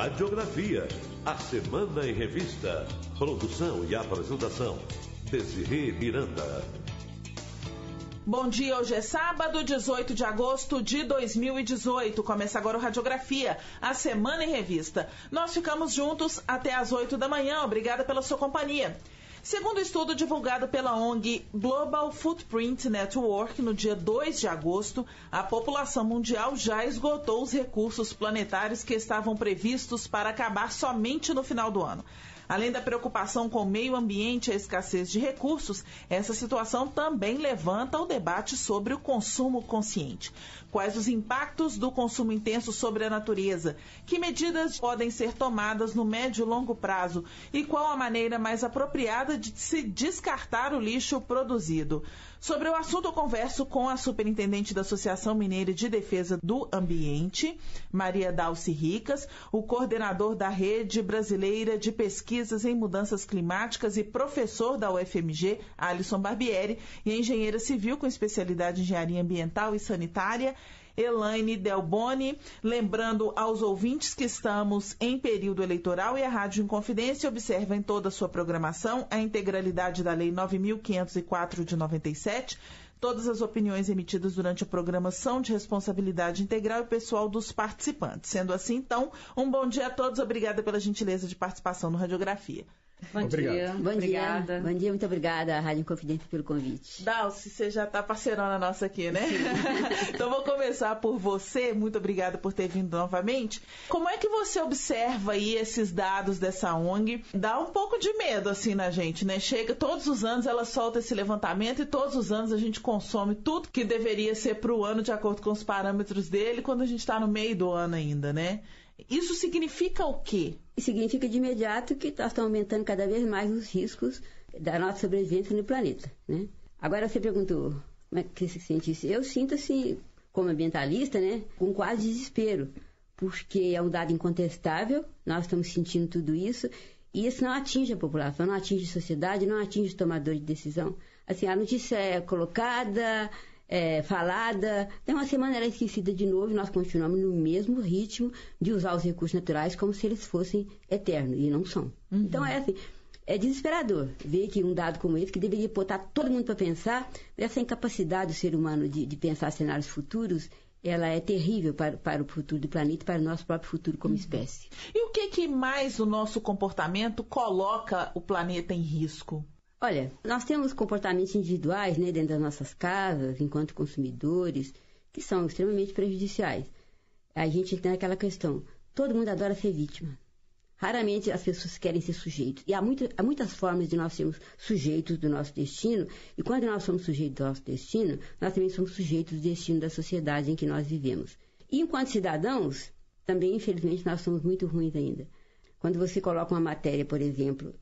Radiografia, a Semana em Revista. Produção e apresentação, Desirê Miranda. Bom dia, hoje é sábado, 18 de agosto de 2018. Começa agora o Radiografia, a Semana em Revista. Nós ficamos juntos até às 8 da manhã. Obrigada pela sua companhia. Segundo o estudo divulgado pela ONG Global Footprint Network, no dia 2 de agosto, a população mundial já esgotou os recursos planetários que estavam previstos para acabar somente no final do ano. Além da preocupação com o meio ambiente e a escassez de recursos, essa situação também levanta o debate sobre o consumo consciente. Quais os impactos do consumo intenso sobre a natureza? Que medidas podem ser tomadas no médio e longo prazo? E qual a maneira mais apropriada de se descartar o lixo produzido? Sobre o assunto, eu converso com a superintendente da Associação Mineira de Defesa do Ambiente, Maria Dalci Ricas, o coordenador da Rede Brasileira de Pesquisas em Mudanças Climáticas e professor da UFMG, Alisson Barbieri, e a engenheira civil com especialidade em engenharia ambiental e sanitária, Elaine Delboni. Lembrando aos ouvintes que estamos em período eleitoral e a Rádio Inconfidência observa em toda a sua programação a integralidade da Lei 9.504 de 97. Todas as opiniões emitidas durante o programa são de responsabilidade integral e pessoal dos participantes. Sendo assim, então, um bom dia a todos. Obrigada pela gentileza de participação no Radiografia. Bom dia. Bom dia. Bom dia, muito obrigada à Rádio Inconfidência pelo convite. Dalci, você já está parceirona nossa aqui, né? Então vou começar por você. Muito obrigada por ter vindo novamente. Como é que você observa aí esses dados dessa ONG? Dá um pouco de medo assim na gente, né? Chega, todos os anos ela solta esse levantamento e todos os anos a gente consome tudo que deveria ser para o ano de acordo com os parâmetros dele quando a gente está no meio do ano ainda, né? Isso significa o quê? Significa de imediato que nós estamos aumentando cada vez mais os riscos da nossa sobrevivência no planeta, né? Agora você perguntou como é que você sente isso. Eu sinto assim, como ambientalista, né, com quase desespero, porque é um dado incontestável, nós estamos sentindo tudo isso, e isso não atinge a população, não atinge a sociedade, não atinge os tomadores de decisão. Assim, a notícia é colocada, falada, tem uma semana ela é esquecida de novo e nós continuamos no mesmo ritmo de usar os recursos naturais como se eles fossem eternos, e não são. Uhum. Então é assim, é desesperador ver que um dado como esse, que deveria botar todo mundo para pensar, essa incapacidade do ser humano de pensar cenários futuros, ela é terrível para o futuro do planeta e para o nosso próprio futuro como espécie. E o que mais o nosso comportamento coloca o planeta em risco? Olha, nós temos comportamentos individuais, né, dentro das nossas casas, enquanto consumidores, que são extremamente prejudiciais. A gente tem aquela questão, todo mundo adora ser vítima. Raramente as pessoas querem ser sujeitos. E há muitas formas de nós sermos sujeitos do nosso destino, e quando nós somos sujeitos do nosso destino, nós também somos sujeitos do destino da sociedade em que nós vivemos. E enquanto cidadãos, também, infelizmente, nós somos muito ruins ainda. Quando você coloca uma matéria, por exemplo,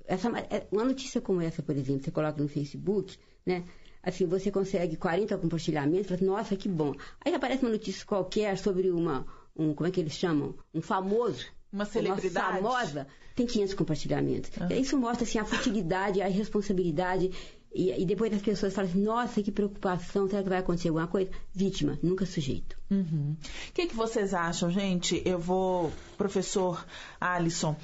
uma notícia como essa, por exemplo, você coloca no Facebook, né? Assim, você consegue 40 compartilhamentos, fala, nossa, que bom. Aí aparece uma notícia qualquer sobre como é que eles chamam? Um famoso. Uma celebridade. Uma famosa, tem 500 compartilhamentos. Isso mostra, assim, a futilidade, a irresponsabilidade. E depois as pessoas falam assim, nossa, que preocupação, será que vai acontecer alguma coisa? Vítima, nunca sujeito. Uhum. O que vocês acham, gente? Professor Alisson,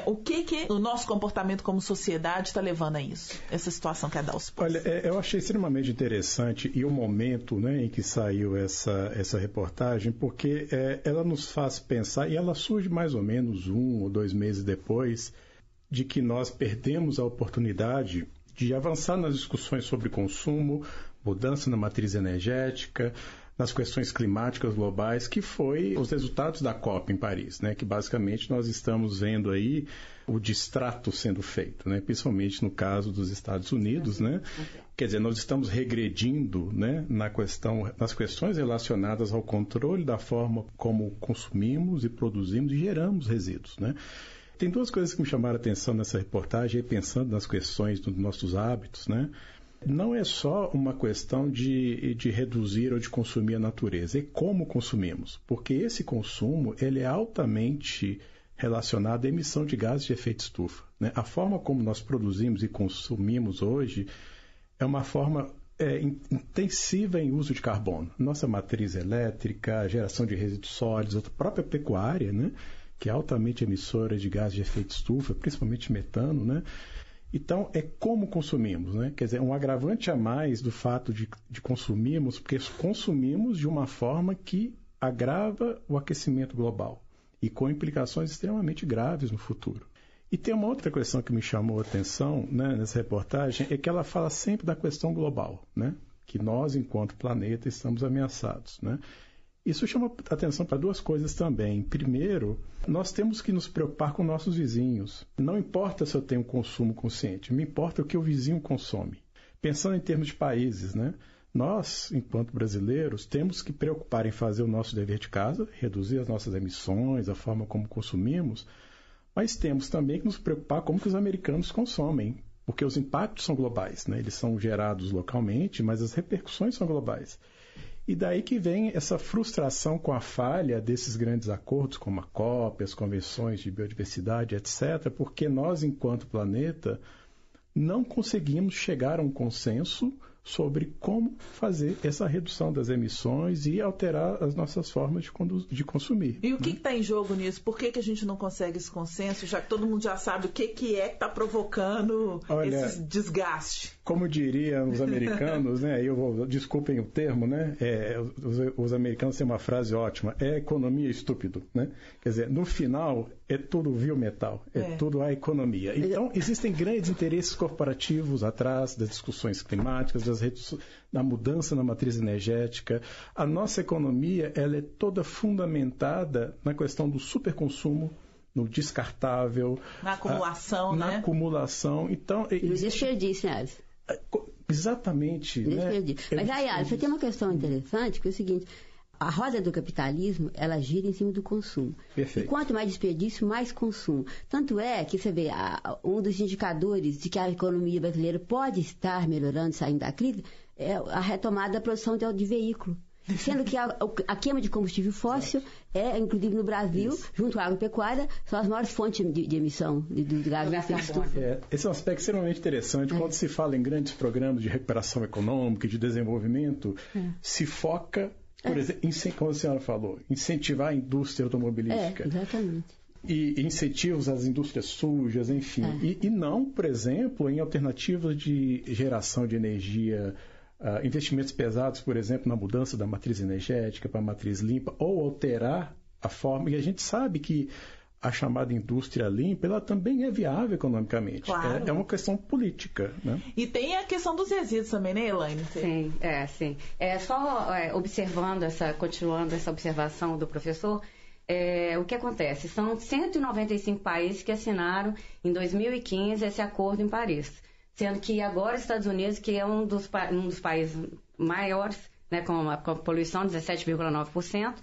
o que o nosso comportamento como sociedade está levando a isso? Essa situação que a Dalci pôs. Olha, eu achei extremamente interessante e o momento, né, em que saiu essa reportagem, porque ela nos faz pensar, e ela surge mais ou menos 1 ou 2 meses depois, de que nós perdemos a oportunidade de avançar nas discussões sobre consumo, mudança na matriz energética, nas questões climáticas globais, que foi os resultados da COP em Paris, né? Que basicamente nós estamos vendo aí o distrato sendo feito, né? Principalmente no caso dos Estados Unidos, né? Quer dizer, nós estamos regredindo, né, nas questões relacionadas ao controle da forma como consumimos e produzimos e geramos resíduos, né? Tem 2 coisas que me chamaram a atenção nessa reportagem, pensando nas questões dos nossos hábitos, né? Não é só uma questão de reduzir ou de consumir a natureza, é como consumimos, porque esse consumo ele é altamente relacionado à emissão de gases de efeito estufa, né? A forma como nós produzimos e consumimos hoje é uma forma intensiva em uso de carbono. Nossa matriz elétrica, geração de resíduos sólidos, a própria pecuária, né? que é altamente emissora de gases de efeito estufa, principalmente metano, né? Então, é como consumimos, né? Quer dizer, um agravante a mais do fato de consumirmos, porque consumimos de uma forma que agrava o aquecimento global e com implicações extremamente graves no futuro. E tem uma outra questão que me chamou a atenção, né, nessa reportagem, é que ela fala sempre da questão global, né? Que nós, enquanto planeta, estamos ameaçados, né? Isso chama atenção para duas coisas também. Primeiro, nós temos que nos preocupar com nossos vizinhos. Não importa se eu tenho um consumo consciente, me importa o que o vizinho consome. Pensando em termos de países, né? Nós, enquanto brasileiros, temos que preocupar em fazer o nosso dever de casa, reduzir as nossas emissões, a forma como consumimos, mas temos também que nos preocupar como que os americanos consomem, porque os impactos são globais, né? Eles são gerados localmente, mas as repercussões são globais. E daí que vem essa frustração com a falha desses grandes acordos, como a COP, as convenções de biodiversidade, etc., porque nós, enquanto planeta, não conseguimos chegar a um consenso sobre como fazer essa redução das emissões e alterar as nossas formas de consumir. E o que está em jogo nisso? Por que a gente não consegue esse consenso, já que todo mundo já sabe o que está provocando esse desgaste? Como diriam os americanos, né? Desculpem o termo, né? Os americanos têm uma frase ótima: é economia estúpido, né? Quer dizer, no final é tudo vil metal, tudo a economia. Então, existem grandes interesses corporativos atrás das discussões climáticas, da mudança na matriz energética. A nossa economia, ela é toda fundamentada na questão do superconsumo, no descartável, na acumulação, né? Na acumulação. Então, e no desperdício, né, Alice? Exatamente. Né? Mas aí, Alice, tem uma questão interessante, que é o seguinte: a roda do capitalismo, ela gira em cima do consumo. Perfeito. E quanto mais desperdício, mais consumo. Tanto é que você vê, um dos indicadores de que a economia brasileira pode estar melhorando, saindo da crise, é a retomada da produção de veículo. Sendo que a queima de combustível fóssil inclusive no Brasil, junto à agropecuária, são as maiores fontes de emissão de gases de efeito estufa. Esse é um aspecto extremamente interessante. Quando se fala em grandes programas de recuperação econômica e de desenvolvimento, se foca, por exemplo, como a senhora falou, incentivar a indústria automobilística. Exatamente. E incentivos às indústrias sujas, enfim. E não, por exemplo, em alternativas de geração de energia, investimentos pesados, por exemplo, na mudança da matriz energética para a matriz limpa, ou alterar a forma. E a gente sabe que a chamada indústria limpa, ela também é viável economicamente. Claro. É uma questão política, né? E tem a questão dos resíduos também, né, Elaine? Sim. Observando continuando essa observação do professor, o que acontece? São 195 países que assinaram em 2015 esse acordo em Paris. Sendo que agora os Estados Unidos, que é um dos países maiores, né, com a poluição, 17,9%,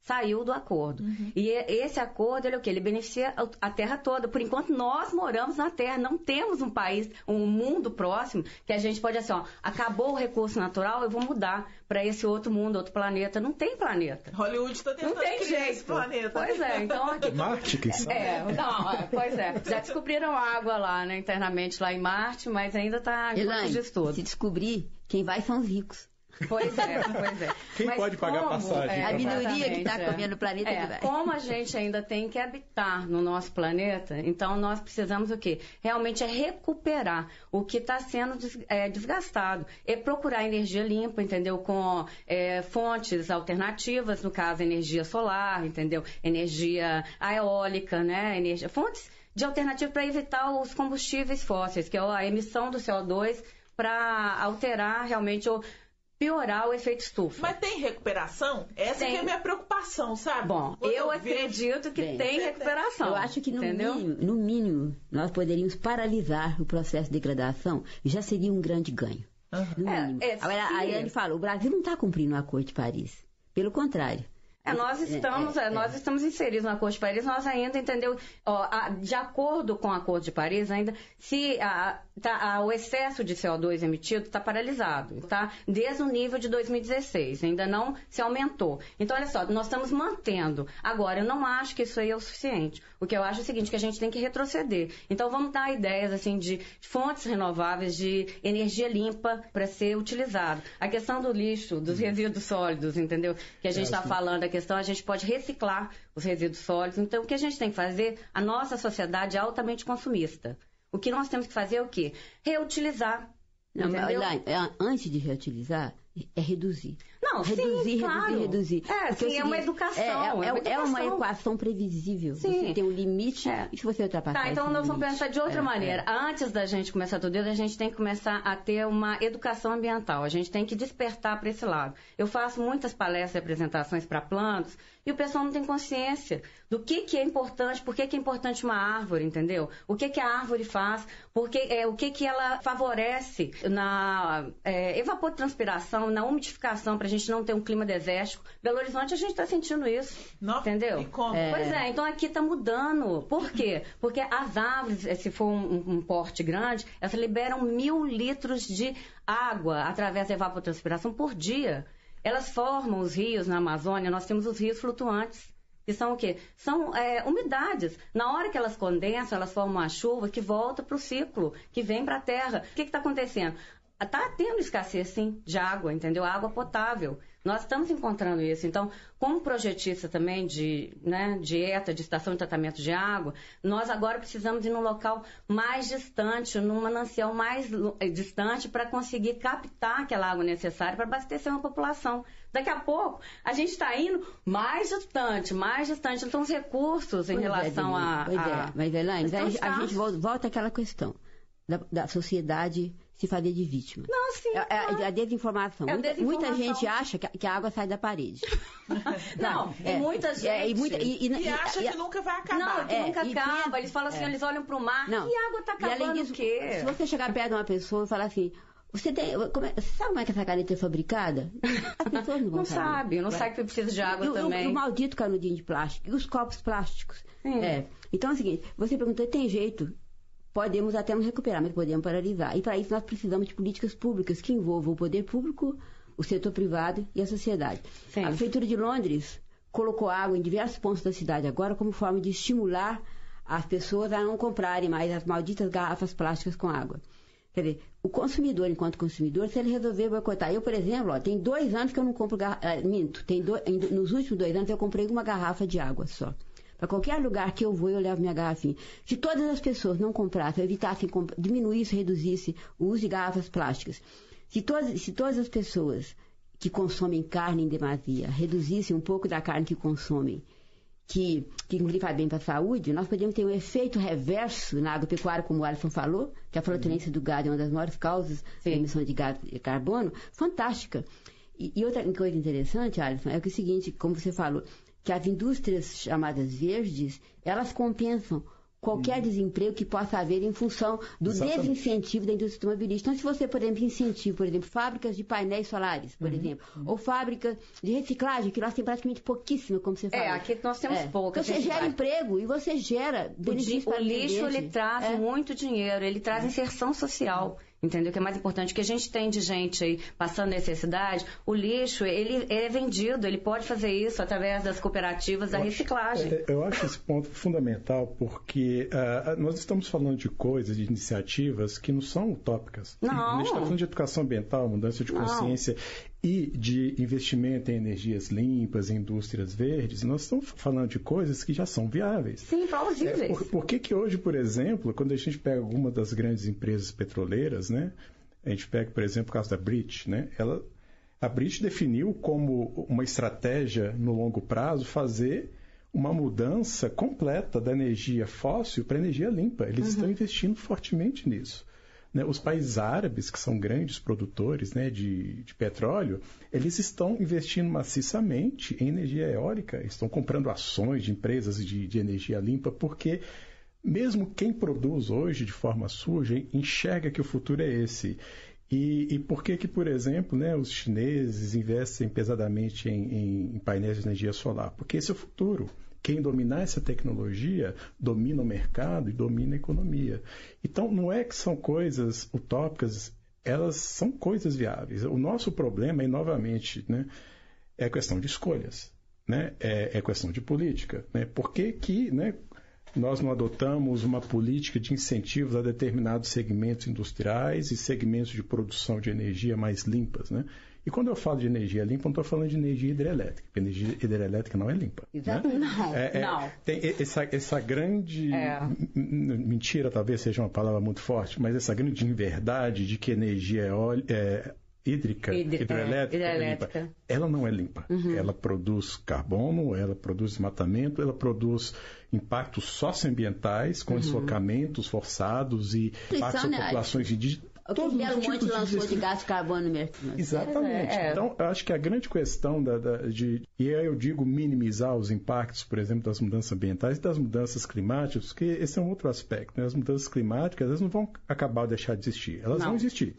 saiu do acordo. E esse acordo, ele beneficia a Terra toda. Por enquanto, nós moramos na Terra, não temos um país, um mundo próximo, que a gente pode assim, acabou o recurso natural, eu vou mudar para esse outro mundo, outro planeta. Não tem planeta. Hollywood está tentando criar esse planeta. Pois é, então... Marte, que sabe? Pois é. Já descobriram água lá, né, internamente, lá em Marte, mas ainda está em de estudo. Se descobrir, quem vai são os ricos. Pois é. Quem pode pagar passagem? A minoria que está comendo o planeta que vai. Como a gente ainda tem que habitar no nosso planeta, então nós precisamos o quê? Realmente recuperar o que está sendo desgastado. É procurar energia limpa, entendeu? Com fontes alternativas, no caso, energia solar, entendeu? Energia eólica, né? Fontes de alternativa para evitar os combustíveis fósseis, que é a emissão do CO2, para alterar realmente piorar o efeito estufa. Mas tem recuperação? Essa é a minha preocupação, sabe? Bom, eu acredito que tem recuperação. Eu acho que no mínimo nós poderíamos paralisar o processo de degradação, já seria um grande ganho. No mínimo. Agora, a Eliane falou, o Brasil não está cumprindo o Acordo de Paris. Pelo contrário. Nós estamos inseridos no Acordo de Paris, nós ainda, entendeu? De acordo com o Acordo de Paris, ainda, se o excesso de CO2 emitido está paralisado, tá? Desde o nível de 2016, ainda não se aumentou. Então, olha só, nós estamos mantendo. Agora, eu não acho que isso aí é o suficiente. O que eu acho é o seguinte, que a gente tem que retroceder. Então, vamos dar ideias, assim, de fontes renováveis, de energia limpa para ser utilizado. A questão do lixo, dos resíduos sólidos, entendeu? Que a gente está falando, a questão, a gente pode reciclar os resíduos sólidos. Então, o que a gente tem que fazer, a nossa sociedade é altamente consumista. O que nós temos que fazer é o quê? Reutilizar. Não, mas, antes de reutilizar, é reduzir. Não, reduzir, sim, claro. reduzir. Sim, é uma educação. É uma equação previsível. Sim. Você tem um limite e se você ultrapassar então nós vamos pensar de outra maneira. Antes da gente começar tudo isso, a gente tem que começar a ter uma educação ambiental. A gente tem que despertar para esse lado. Eu faço muitas palestras e apresentações para planos e o pessoal não tem consciência do que é importante, por que é importante uma árvore, entendeu? O que a árvore faz, o que ela favorece na evapotranspiração, na umidificação, para a gente não ter um clima desértico. Belo Horizonte, a gente está sentindo isso, entendeu? E como? Pois é, então aqui está mudando. Por quê? Porque as árvores, se for um porte grande, elas liberam 1.000 litros de água através da evapotranspiração por dia. Elas formam os rios na Amazônia, nós temos os rios flutuantes. Que são o quê? São umidades. Na hora que elas condensam, elas formam a chuva que volta para o ciclo, que vem para a terra. O que está acontecendo? Está tendo escassez, sim, de água, entendeu? Água potável. Nós estamos encontrando isso. Então, como projetista também de ETA, de estação de tratamento de água, nós agora precisamos ir num local mais distante, num manancial mais distante, para conseguir captar aquela água necessária para abastecer uma população. Daqui a pouco, a gente está indo mais distante. Então, os recursos em relação a... Mas, Elaine, a gente volta àquela questão da sociedade se fazer de vítima. Não, sim. A desinformação. Muita gente acha que a água sai da parede. Muita gente. E acha que nunca vai acabar. Não, que nunca acaba. Eles falam assim, eles olham para o mar, e a água está acabando. E além disso, o quê? Se você chegar perto de uma pessoa e falar assim, você sabe como é que essa caneta é fabricada? As pessoas não vão saber. Não sabe que precisa de água também. O maldito canudinho de plástico. E os copos plásticos. Então é o seguinte, você perguntou, tem jeito? Podemos até não recuperar, mas podemos paralisar. E para isso nós precisamos de políticas públicas que envolvam o poder público, o setor privado e a sociedade. Sim. A Prefeitura de Londres colocou água em diversos pontos da cidade agora como forma de estimular as pessoas a não comprarem mais as malditas garrafas plásticas com água. Quer dizer, o consumidor, enquanto consumidor, se ele resolver boicotar. Eu, por exemplo, tem 2 anos que eu não compro nos últimos 2 anos eu comprei uma garrafa de água só. Para qualquer lugar que eu vou, eu levo minha garrafinha. Se todas as pessoas não comprassem, evitassem, diminuíssem, reduzissem o uso de garrafas plásticas, se todas as pessoas que consomem carne em demasia reduzissem um pouco da carne que consomem, que inclusive faz bem para a saúde, nós podemos ter um efeito reverso na agropecuária, como o Alisson falou, que a flatulência do gado é uma das maiores causas da emissão de gás de carbono, fantástica. E outra coisa interessante, Alisson, é que é o seguinte, como você falou, que as indústrias chamadas verdes, elas compensam qualquer desemprego que possa haver em função do desincentivo da indústria automobilística. Então, se você, por exemplo, incentiva, por exemplo, fábricas de painéis solares, por exemplo, ou fábricas de reciclagem, que nós temos praticamente pouquíssima, como você falou. Aqui nós temos poucas. Você gera emprego e você gera benefício para o lixo, ele traz muito dinheiro, ele traz inserção social. Entendeu? Que é mais importante. O que a gente tem de gente aí passando necessidade, o lixo, ele é vendido, ele pode fazer isso através das cooperativas da reciclagem. Eu acho esse ponto fundamental porque nós estamos falando de coisas, de iniciativas que não são utópicas. Não. A gente está falando de educação ambiental, mudança de consciência e de investimento em energias limpas, em indústrias verdes. Nós estamos falando de coisas que já são viáveis. Sim, plausíveis. Por que hoje, por exemplo, quando a gente pega alguma das grandes empresas petroleiras, né, a gente pega, por exemplo, o caso da Brich, né, a Brich definiu como uma estratégia no longo prazo fazer uma mudança completa da energia fóssil para energia limpa. Eles estão investindo fortemente nisso. Os países árabes, que são grandes produtores, né, de petróleo, eles estão investindo maciçamente em energia eólica, estão comprando ações de empresas de energia limpa, porque mesmo quem produz hoje de forma suja enxerga que o futuro é esse. E por que, por exemplo, né, os chineses investem pesadamente em painéis de energia solar? Porque esse é o futuro. Quem dominar essa tecnologia domina o mercado e domina a economia. Então, não é que são coisas utópicas, elas são coisas viáveis. O nosso problema, novamente, né, é a questão de escolhas, né? É questão de política. Né? Por que né, nós não adotamos uma política de incentivos a determinados segmentos industriais e segmentos de produção de energia mais limpas, né? E quando eu falo de energia limpa, não estou falando de energia hidrelétrica, porque energia hidrelétrica não é limpa. Exato. Né? Não. Tem essa grande mentira, talvez seja uma palavra muito forte, mas essa grande inverdade de que energia hidrelétrica, ela não é limpa. Uhum. Ela produz carbono, ela produz desmatamento, ela produz impactos socioambientais com deslocamentos forçados e impactos às populações indígenas. O que o Belo Monte lançou de gás de carbono no mercado. Exatamente. Então, eu acho que a grande questão e aí eu digo minimizar os impactos, por exemplo, das mudanças ambientais e das mudanças climáticas, porque esse é um outro aspecto. Né? As mudanças climáticas, elas não vão acabar de deixar de existir. Elas vão existir.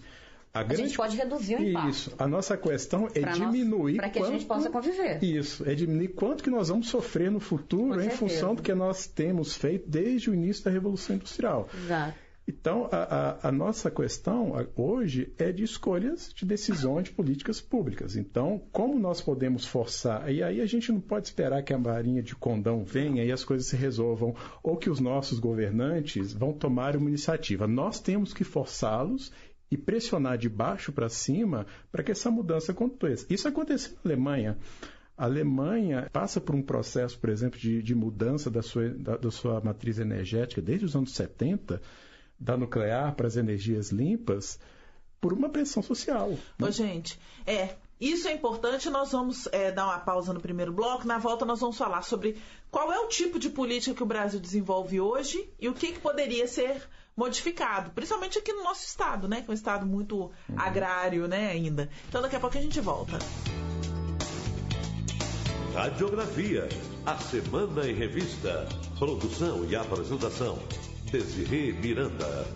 A gente pode reduzir o impacto. Isso. A nossa questão é diminuir... Para que a gente possa conviver. Isso. É diminuir quanto que nós vamos sofrer no futuro em função do que nós temos feito desde o início da Revolução Industrial. Exato. Então, a nossa questão hoje é de escolhas de decisões de políticas públicas. Então, como nós podemos forçar? E aí a gente não pode esperar que a varinha de condão venha e as coisas se resolvam, ou que os nossos governantes vão tomar uma iniciativa. Nós temos que forçá-los e pressionar de baixo para cima para que essa mudança aconteça. Isso aconteceu na Alemanha. A Alemanha passa por um processo, por exemplo, de mudança da sua matriz energética desde os anos 70, da nuclear para as energias limpas, por uma pressão social. Né? Ô, gente, isso é importante. Nós vamos dar uma pausa no primeiro bloco. Na volta nós vamos falar sobre qual é o tipo de política que o Brasil desenvolve hoje e o que poderia ser modificado, principalmente aqui no nosso estado, né? Que é um estado muito agrário, né, ainda. Então daqui a pouco a gente volta. Radiografia, a Semana em Revista. Produção e apresentação, Desirê Miranda.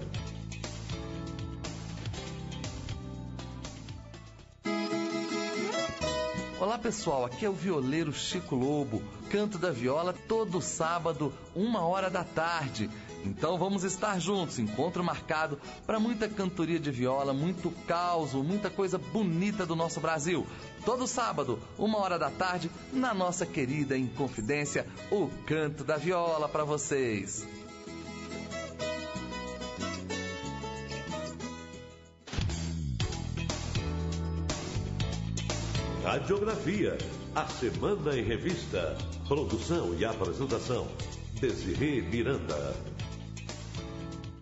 Olá pessoal, aqui é o violeiro Chico Lobo. Canto da viola todo sábado, 13h. Então vamos estar juntos, encontro marcado para muita cantoria de viola, muito caos, muita coisa bonita do nosso Brasil. Todo sábado, 13h, na nossa querida Inconfidência, o Canto da Viola para vocês. Radiografia, a Semana em Revista. Produção e apresentação, Desirê Miranda.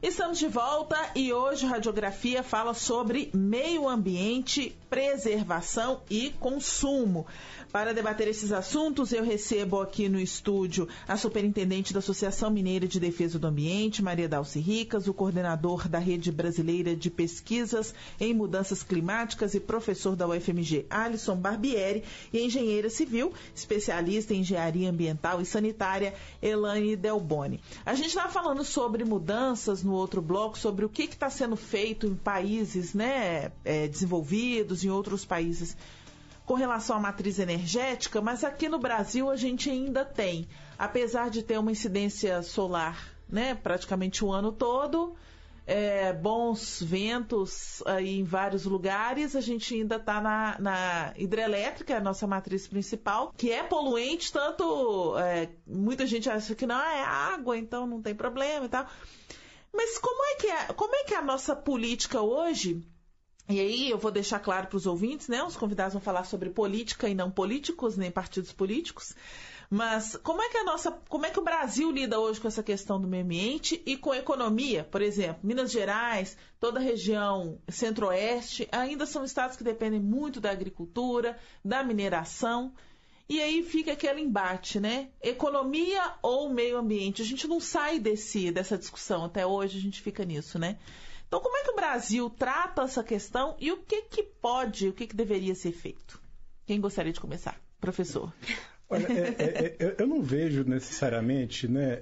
Estamos de volta e hoje a Radiografia fala sobre meio ambiente, preservação e consumo. Para debater esses assuntos, eu recebo aqui no estúdio a superintendente da Associação Mineira de Defesa do Ambiente, Maria Dalci Ricas, o coordenador da Rede Brasileira de Pesquisas em Mudanças Climáticas e professor da UFMG, Alisson Barbieri, e a engenheira civil, especialista em engenharia ambiental e sanitária, Elaine Delboni. A gente estava falando sobre mudanças no outro bloco, sobre o que está sendo feito em países, né, desenvolvidos, em outros países, com relação à matriz energética, mas aqui no Brasil a gente ainda tem, apesar de ter uma incidência solar, né, praticamente o ano todo, bons ventos aí em vários lugares, a gente ainda está na hidrelétrica, a nossa matriz principal, que é poluente, tanto muita gente acha que não é água, então não tem problema e tal. Mas como é que é a nossa política hoje? E aí eu vou deixar claro para os ouvintes, né? Os convidados vão falar sobre política e não políticos, nem partidos políticos. Mas como é que o Brasil lida hoje com essa questão do meio ambiente e com a economia? Por exemplo, Minas Gerais, toda a região centro-oeste, ainda são estados que dependem muito da agricultura, da mineração. E aí fica aquele embate, né? Economia ou meio ambiente? A gente não sai dessa discussão até hoje, a gente fica nisso, né? Então, como é que o Brasil trata essa questão e o que deveria ser feito? Quem gostaria de começar? Professor. Olha, eu não vejo necessariamente, né,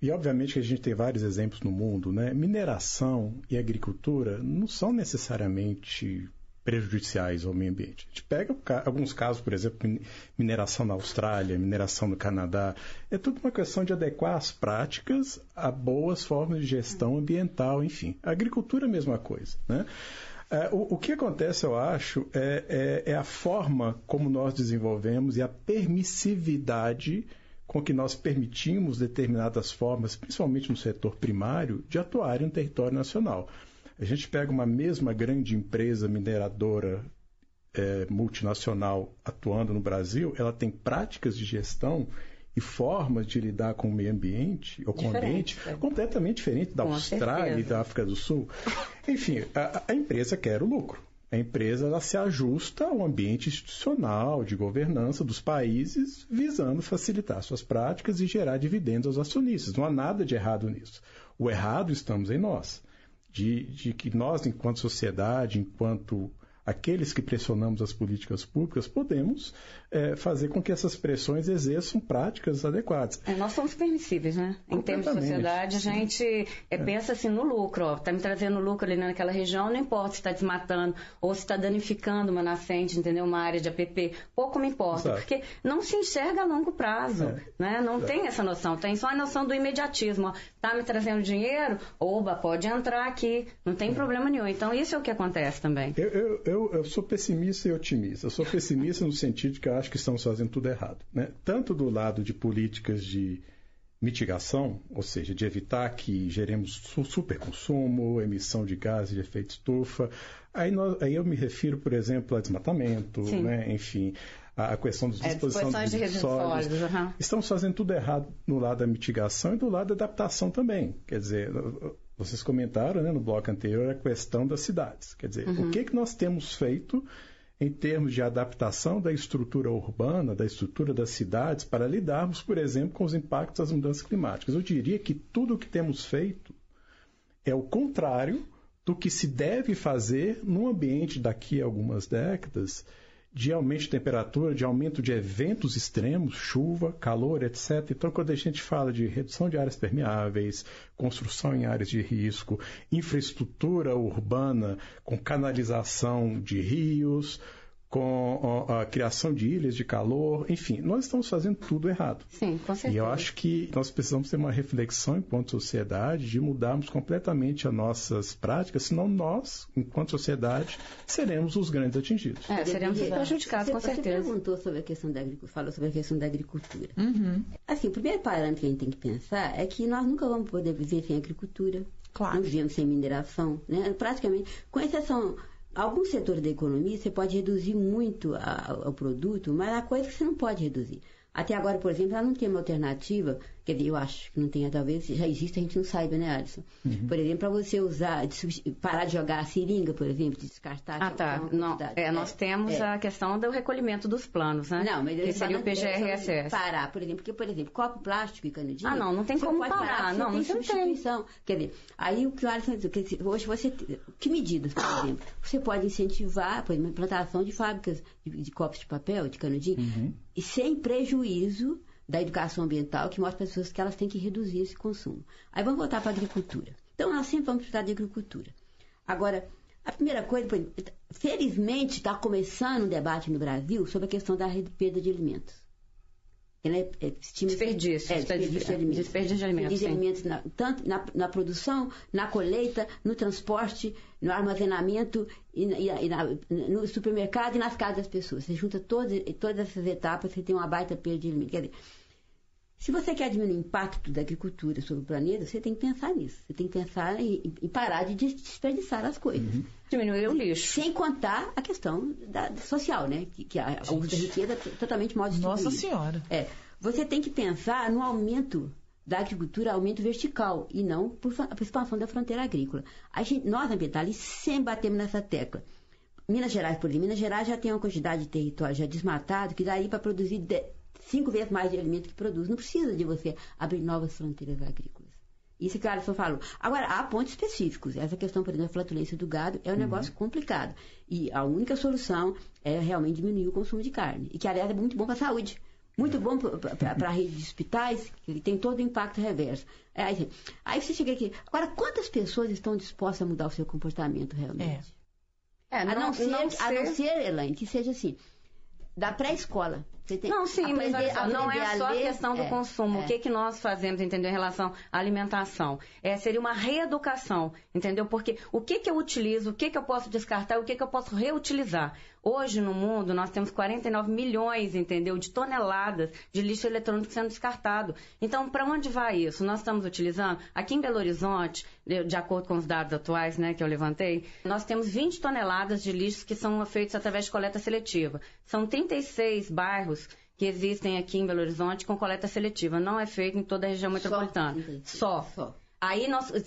e obviamente que a gente tem vários exemplos no mundo, né, mineração e agricultura não são necessariamente prejudiciais ao meio ambiente. A gente pega alguns casos, por exemplo, mineração na Austrália, mineração no Canadá, é tudo uma questão de adequar as práticas a boas formas de gestão ambiental, enfim. A agricultura é a mesma coisa, né? O que acontece, eu acho, é a forma como nós desenvolvemos e a permissividade com que nós permitimos determinadas formas, principalmente no setor primário, de atuar no território nacional. A gente pega uma mesma grande empresa mineradora multinacional atuando no Brasil, ela tem práticas de gestão e formas de lidar com o meio ambiente, ou com o ambiente, completamente diferente da Austrália e da África do Sul. Enfim, a empresa quer o lucro. A empresa ela se ajusta ao ambiente institucional, de governança dos países, visando facilitar suas práticas e gerar dividendos aos acionistas. Não há nada de errado nisso. O errado estamos em nós. De que nós, enquanto sociedade, enquanto aqueles que pressionamos as políticas públicas, podemos fazer com que essas pressões exerçam práticas adequadas. Nós somos permissíveis, né? Em termos de sociedade, a gente pensa assim no lucro. Está me trazendo lucro ali naquela região, não importa se está desmatando ou se está danificando uma nascente, entendeu? Uma área de APP. Pouco me importa, porque não se enxerga a longo prazo. Né? Não tem essa noção. Tem só a noção do imediatismo. Está me trazendo dinheiro? Oba, pode entrar aqui. Não tem problema nenhum. Então, isso é o que acontece também. Eu sou pessimista e otimista. Eu sou pessimista no sentido de que eu acho que estamos fazendo tudo errado, né? Tanto do lado de políticas de mitigação, ou seja, de evitar que geremos superconsumo, emissão de gases de efeito estufa. Aí eu me refiro, por exemplo, a desmatamento, né? Enfim, a questão dos disposições de resíduos sólidos. Estamos fazendo tudo errado no lado da mitigação e do lado da adaptação também. Quer dizer, vocês comentaram, né, no bloco anterior a questão das cidades. Quer dizer, o que nós temos feito em termos de adaptação da estrutura urbana, da estrutura das cidades, para lidarmos, por exemplo, com os impactos das mudanças climáticas? Eu diria que tudo o que temos feito é o contrário do que se deve fazer num ambiente daqui a algumas décadas de aumento de temperatura, de aumento de eventos extremos, chuva, calor, etc. Então, quando a gente fala de redução de áreas permeáveis, construção em áreas de risco, infraestrutura urbana com canalização de rios, com a criação de ilhas de calor, enfim, nós estamos fazendo tudo errado. Sim, com certeza. E eu acho que nós precisamos ter uma reflexão enquanto sociedade de mudarmos completamente as nossas práticas, senão nós, enquanto sociedade, seremos os grandes atingidos. Seremos prejudicados, com certeza. Você perguntou sobre a questão falou sobre a questão da agricultura. Assim, o primeiro parâmetro que a gente tem que pensar é que nós nunca vamos poder viver sem agricultura, não vivemos sem mineração, né? Praticamente, com exceção algum setor da economia, você pode reduzir muito o produto, mas há coisas que você não pode reduzir. Até agora, por exemplo, ela não tem uma alternativa, quer dizer, eu acho que não tem, talvez já existe, a gente não saiba, né, Alisson? Por exemplo, para você parar de jogar a seringa, por exemplo, de descartar. Nós temos a questão do recolhimento dos planos, né? Não, mas que seria o PGRSS. Parar, por exemplo, copo plástico e canudinho. Não tem como parar. Não tem substituição. Quer dizer, aí o que o Alisson diz, hoje que medidas, por exemplo? Você pode incentivar, por exemplo, a implantação de fábricas de copos de papel, de canudinho, e sem prejuízo da educação ambiental, que mostra para as pessoas que elas têm que reduzir esse consumo. Aí vamos voltar para a agricultura. Então, nós sempre vamos precisar de agricultura. Agora, a primeira coisa, felizmente, está começando um debate no Brasil sobre a questão da perda de alimentos. Desperdício de alimentos. Tanto na produção, na colheita, no transporte, no armazenamento, no supermercado e nas casas das pessoas. Você junta todas essas etapas, você tem uma baita perda de alimentos. Quer dizer, se você quer diminuir o impacto da agricultura sobre o planeta, você tem que pensar nisso. Você tem que pensar em parar de desperdiçar as coisas. Diminuir o lixo. Sem contar a questão social, né? Que o uso da riqueza é totalmente mal distribuído. Nossa Senhora. Você tem que pensar no aumento da agricultura, aumento vertical, e não por expansão da fronteira agrícola. Nós, ambientalistas, sempre batemos nessa tecla. Minas Gerais, por exemplo, Minas Gerais já tem uma quantidade de território já desmatado, que daí para produzir 5 vezes mais de alimento que produz. Não precisa de você abrir novas fronteiras agrícolas. Isso que o Alisson falou. Agora, há pontos específicos. Essa questão, por exemplo, da flatulência do gado é um negócio complicado. E a única solução é realmente diminuir o consumo de carne. E que, aliás, é muito bom para a saúde. muito bom para a rede de hospitais, que ele tem todo o impacto reverso. Aí você chega aqui. Agora, quantas pessoas estão dispostas a mudar o seu comportamento realmente? A não ser, Elaine, que seja assim, da pré-escola. Não, sim, mas não é só a questão do consumo. O que nós fazemos, entendeu, em relação à alimentação? Seria uma reeducação, entendeu? Porque o que eu utilizo, o que eu posso descartar, o que eu posso reutilizar. Hoje, no mundo, nós temos 49 milhões, entendeu, de toneladas de lixo eletrônico sendo descartado. Então, para onde vai isso? Nós estamos utilizando, aqui em Belo Horizonte, de acordo com os dados atuais, né, que eu levantei, nós temos 20 toneladas de lixo que são feitos através de coleta seletiva. São 36 bairros que existem aqui em Belo Horizonte com coleta seletiva. Não é feito em toda a região metropolitana. Só. Aí,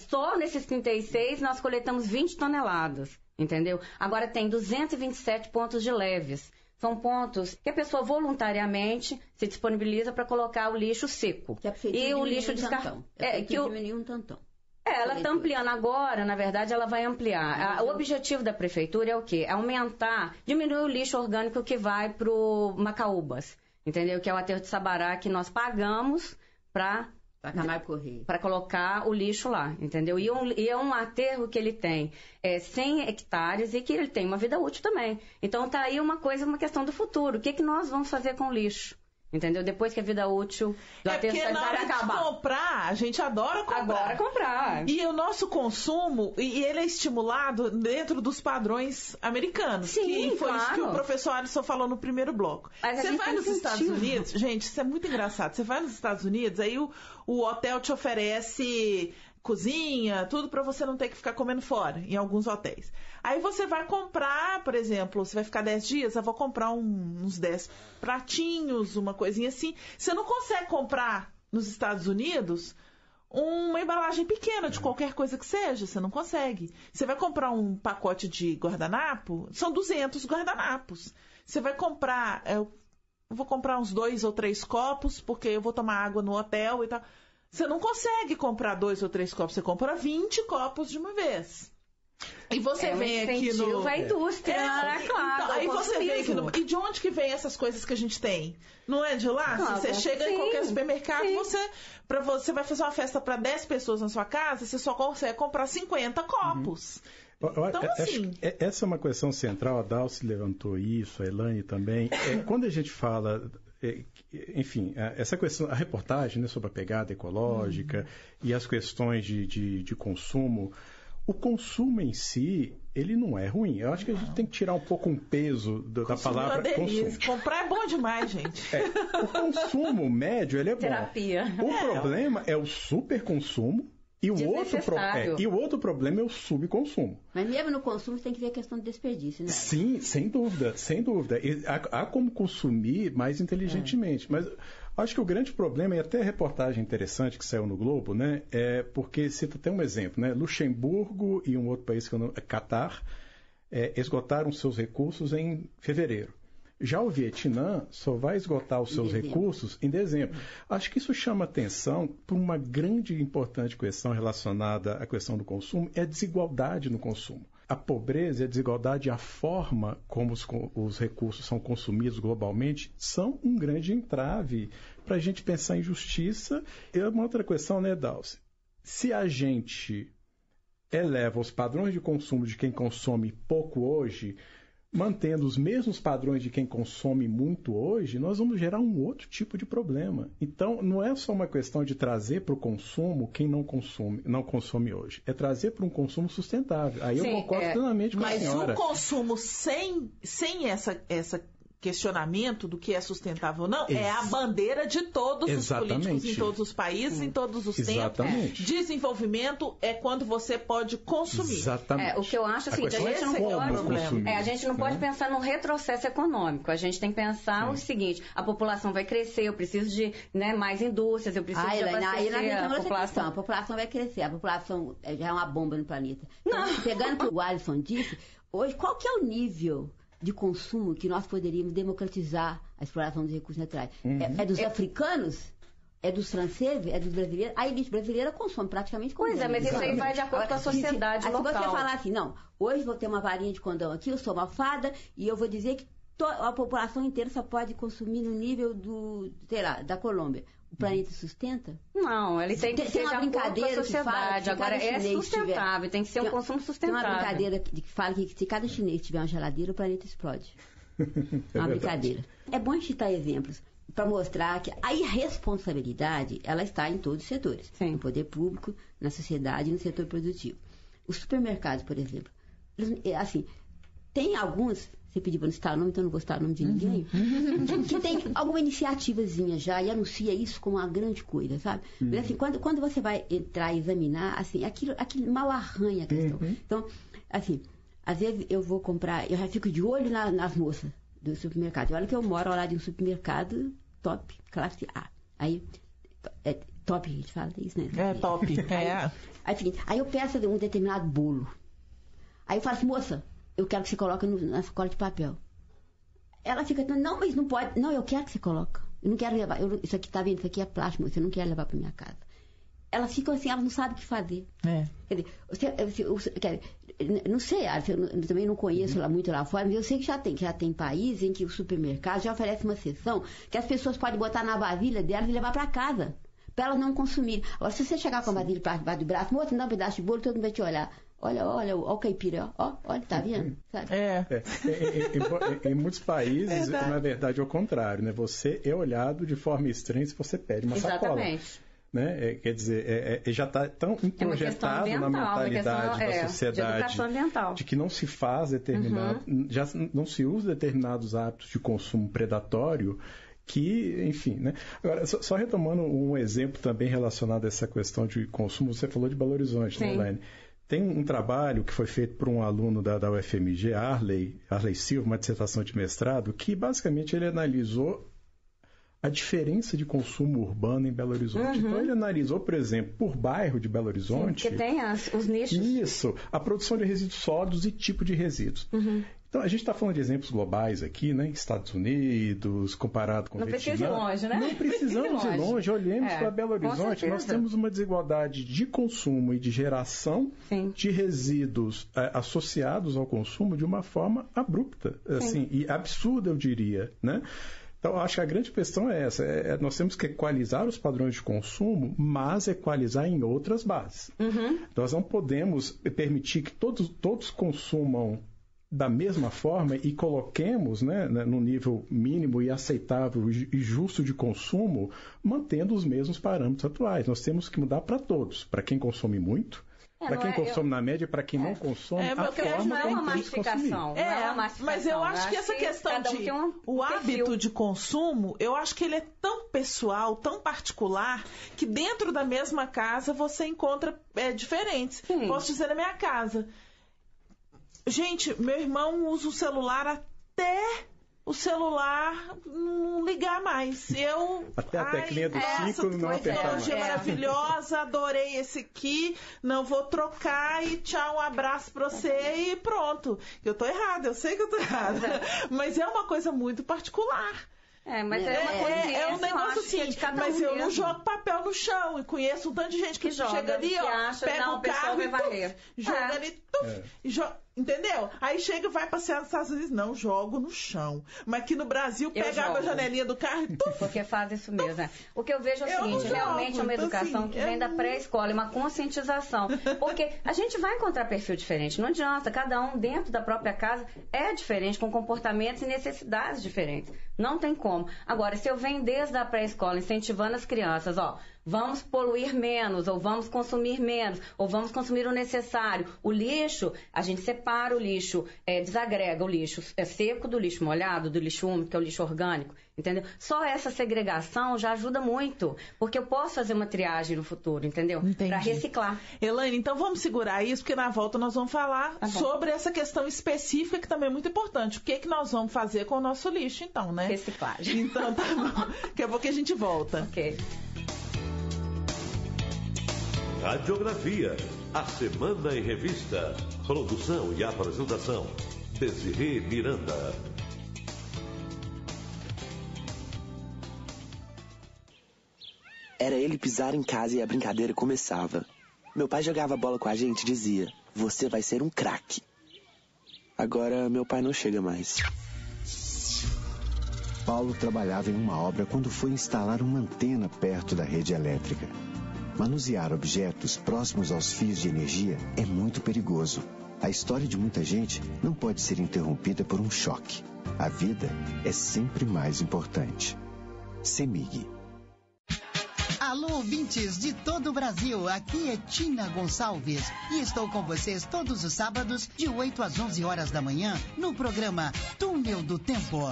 só nesses 36, nós coletamos 20 toneladas, entendeu? Agora, tem 227 pontos de leves. São pontos que a pessoa voluntariamente se disponibiliza para colocar o lixo seco. E o lixo descartado. Diminuir um tantão. Ela está ampliando agora, na verdade, ela vai ampliar. O objetivo da prefeitura é o quê? Aumentar, diminuir o lixo orgânico que vai para o Macaúbas, entendeu? Que é o aterro de Sabará que nós pagamos para colocar o lixo lá, entendeu? E é um aterro que ele tem 100 hectares e que ele tem uma vida útil também. Então tá aí uma questão do futuro. O que nós vamos fazer com o lixo? Entendeu? Depois que a vida útil do aterro sanitário acabar. Porque na hora de comprar, a gente adora comprar. E o nosso consumo, e ele é estimulado dentro dos padrões americanos. Sim, que foi isso que o professor Alisson falou no primeiro bloco. Você vai nos Estados Unidos, gente, isso é muito engraçado. Você vai nos Estados Unidos, aí o hotel te oferece cozinha, tudo para você não ter que ficar comendo fora, em alguns hotéis. Aí você vai comprar, por exemplo, você vai ficar 10 dias, eu vou comprar uns 10 pratinhos, uma coisinha assim. Você não consegue comprar nos Estados Unidos uma embalagem pequena de qualquer coisa que seja, você não consegue. Você vai comprar um pacote de guardanapo, são 200 guardanapos. Você vai comprar, eu vou comprar uns 2 ou 3 copos, porque eu vou tomar água no hotel e tal. Você não consegue comprar 2 ou 3 copos, você compra 20 copos de uma vez. E você vem aqui no... a indústria, claro. Então, aí você vem aqui no... E de onde que vem essas coisas que a gente tem? Não é de lá? Claro, você chega em qualquer supermercado, você vai fazer uma festa para 10 pessoas na sua casa, você só consegue comprar 50 copos. Então, assim... Essa é uma questão central, a Dalcy levantou isso, a Elaine também. Quando a gente fala... Enfim, essa questão, a reportagem, né, sobre a pegada ecológica e as questões de consumo, o consumo em si, ele não é ruim. Eu acho que a gente tem que tirar um pouco um peso da palavra consumo. Comprar é bom demais, gente. O consumo médio, ele é bom. Terapia. O problema é o superconsumo. E o outro problema é o subconsumo. Mas mesmo no consumo você tem que ver a questão do desperdício, né? Sim, sem dúvida, sem dúvida. Há como consumir mais inteligentemente. Mas acho que o grande problema, e até a reportagem interessante que saiu no Globo, né, é porque cita até um exemplo, né? Luxemburgo e um outro país, que Catar, esgotaram seus recursos em fevereiro. Já o Vietnã só vai esgotar os seus recursos em dezembro. Acho que isso chama atenção por uma grande e importante questão relacionada à questão do consumo, é a desigualdade no consumo. A pobreza e a desigualdade, a forma como os recursos são consumidos globalmente, são um grande entrave para a gente pensar em justiça. E uma outra questão, né, Dalcy? Se a gente eleva os padrões de consumo de quem consome pouco hoje, mantendo os mesmos padrões de quem consome muito hoje, nós vamos gerar um outro tipo de problema. Então, não é só uma questão de trazer para o consumo quem não consome hoje. É trazer para um consumo sustentável. Aí eu concordo plenamente com a senhora. Mas o consumo sem essa questionamento do que é sustentável ou não, é a bandeira de todos os políticos em todos os países, em todos os tempos. Desenvolvimento é quando você pode consumir. Exatamente. O que eu acho é o seguinte, a gente não pode pensar num retrocesso econômico, a gente tem que pensar o seguinte, a população vai crescer, eu preciso de mais indústrias, eu preciso de abastecer a população. A população vai crescer, a população já é uma bomba no planeta. Então, pegando o que o Alisson disse, hoje, qual que é o nível de consumo que nós poderíamos democratizar a exploração dos recursos naturais? É dos africanos? É dos franceses? É dos brasileiros? A elite brasileira consome praticamente como mas isso aí vai de acordo com a sociedade local. Se você falar assim, não, hoje vou ter uma varinha de condão aqui, eu sou uma fada e eu vou dizer que A população inteira só pode consumir no nível da Colômbia. O planeta sustenta? Não, ele tem que ser uma brincadeira com a sociedade. Agora é sustentável, tem que ser um consumo sustentável. Tem uma brincadeira que fala que se cada chinês tiver uma geladeira, o planeta explode. É uma brincadeira. É bom a gente citar exemplos para mostrar que a irresponsabilidade ela está em todos os setores. Sim. No poder público, na sociedade e no setor produtivo. Os supermercados, por exemplo. Assim, tem alguns... Você pediu para não citar o nome, então eu não vou citar o nome de ninguém. Que tem alguma iniciativazinha já e anuncia isso como uma grande coisa, sabe? Mas assim, quando você vai entrar e examinar, assim, aquilo mal arranha a questão. Então, assim, às vezes eu vou comprar, eu já fico de olho nas moças do supermercado. Olha que eu moro ao lado de um supermercado top, classe A. Aí, top, a gente fala isso, né? É top, Aí eu peço um determinado bolo. Aí eu falo assim, moça, eu quero que você coloque na sacola de papel. Ela fica, não, mas não pode. Não, eu quero que você coloque. Eu não quero levar. Isso aqui, tá vendo? Isso aqui é plástico, você não quer levar para minha casa. Elas ficam assim, elas não sabem o que fazer. Quer dizer, não sei, eu também não conheço muito lá fora, mas eu sei que já tem países em que o supermercado já oferece uma seção que as pessoas podem botar na vasilha delas e levar para casa, para elas não consumirem. Agora, se você chegar com a vasilha para debaixo do braço, moço, me dá um pedaço de bolo, todo mundo vai te olhar. Olha o caipira, olha, tá vendo? Sabe? Em muitos países, na verdade, é o contrário, né? Você é olhado de forma estranha se você pede uma sacola. Exatamente. Né? Quer dizer, já está tão introjetado na mentalidade da sociedade de que não se faz determinado, já não se usa determinados hábitos de consumo predatório que, enfim, né? Agora, só retomando um exemplo também relacionado a essa questão de consumo, você falou de Belo Horizonte, né, Elaine? Tem um trabalho que foi feito por um aluno da UFMG, Arley Silva, uma dissertação de mestrado, que basicamente ele analisou a diferença de consumo urbano em Belo Horizonte. Então ele analisou, por exemplo, por bairro de Belo Horizonte... Porque tem os nichos. Isso, a produção de resíduos sólidos e tipo de resíduos. Então, a gente está falando de exemplos globais aqui, né? Estados Unidos, comparado com o Vietnã. Não precisa ir longe, né? Não precisamos ir longe. Olhemos para Belo Horizonte. Nós temos uma desigualdade de consumo e de geração de resíduos associados ao consumo de uma forma abrupta, assim, e absurda, eu diria, né? Então, acho que a grande questão é essa. Nós temos que equalizar os padrões de consumo, mas equalizar em outras bases. Nós não podemos permitir que todos consumam da mesma forma e coloquemos, né, no nível mínimo e aceitável e justo de consumo, mantendo os mesmos parâmetros atuais. Nós temos que mudar para todos. Para quem consome muito, para quem consome na média, para quem não consome, a forma não é uma massificação. Mas eu acho que essa questão de o hábito de consumo, eu acho que ele é tão pessoal, tão particular, que dentro da mesma casa você encontra diferentes. Posso dizer na minha casa. Gente, meu irmão usa o celular até o celular não ligar mais. Até a teclinha do ciclo não apertar mais. Tecnologia maravilhosa, adorei esse aqui, não vou trocar e tchau, um abraço pra você e pronto. Eu tô errada, eu sei que eu tô errada. Mas é uma coisa muito particular. Mas é um negócio assim, mas eu não jogo papel no chão e conheço um tanto de gente que chega ali, pega o carro e joga ali, entendeu? Aí chega e vai passear nos Estados Unidos, não, jogo no chão. Mas aqui no Brasil, pega a janelinha do carro e porque faz isso mesmo, né? O que eu vejo é o seguinte, realmente é uma educação que vem da pré-escola, é uma conscientização. Porque a gente vai encontrar perfil diferente, não adianta, cada um dentro da própria casa é diferente, com comportamentos e necessidades diferentes. Não tem como. Agora, se eu venho desde a pré-escola incentivando as crianças, vamos poluir menos, ou vamos consumir menos, ou vamos consumir o necessário. O lixo, a gente separa o lixo, desagrega o lixo seco do lixo molhado, do lixo úmido, que é o lixo orgânico, entendeu? Só essa segregação já ajuda muito, porque eu posso fazer uma triagem no futuro, entendeu? Para reciclar. Elaine, então vamos segurar isso, porque na volta nós vamos falar sobre essa questão específica, que também é muito importante. O que nós vamos fazer com o nosso lixo, então, né? Reciclagem. Então, tá bom. Daqui a pouco a gente volta. Ok. Radiografia, a Semana em Revista. Produção e apresentação, Desirê Miranda. Era ele pisar em casa e a brincadeira começava. Meu pai jogava bola com a gente e dizia: "Você vai ser um craque." Agora meu pai não chega mais. Paulo trabalhava em uma obra quando foi instalar uma antena perto da rede elétrica. Manusear objetos próximos aos fios de energia é muito perigoso. A história de muita gente não pode ser interrompida por um choque. A vida é sempre mais importante. CEMIG. Alô, ouvintes de todo o Brasil, aqui é Tina Gonçalves e estou com vocês todos os sábados de 8 às 11 horas da manhã no programa Túnel do Tempo.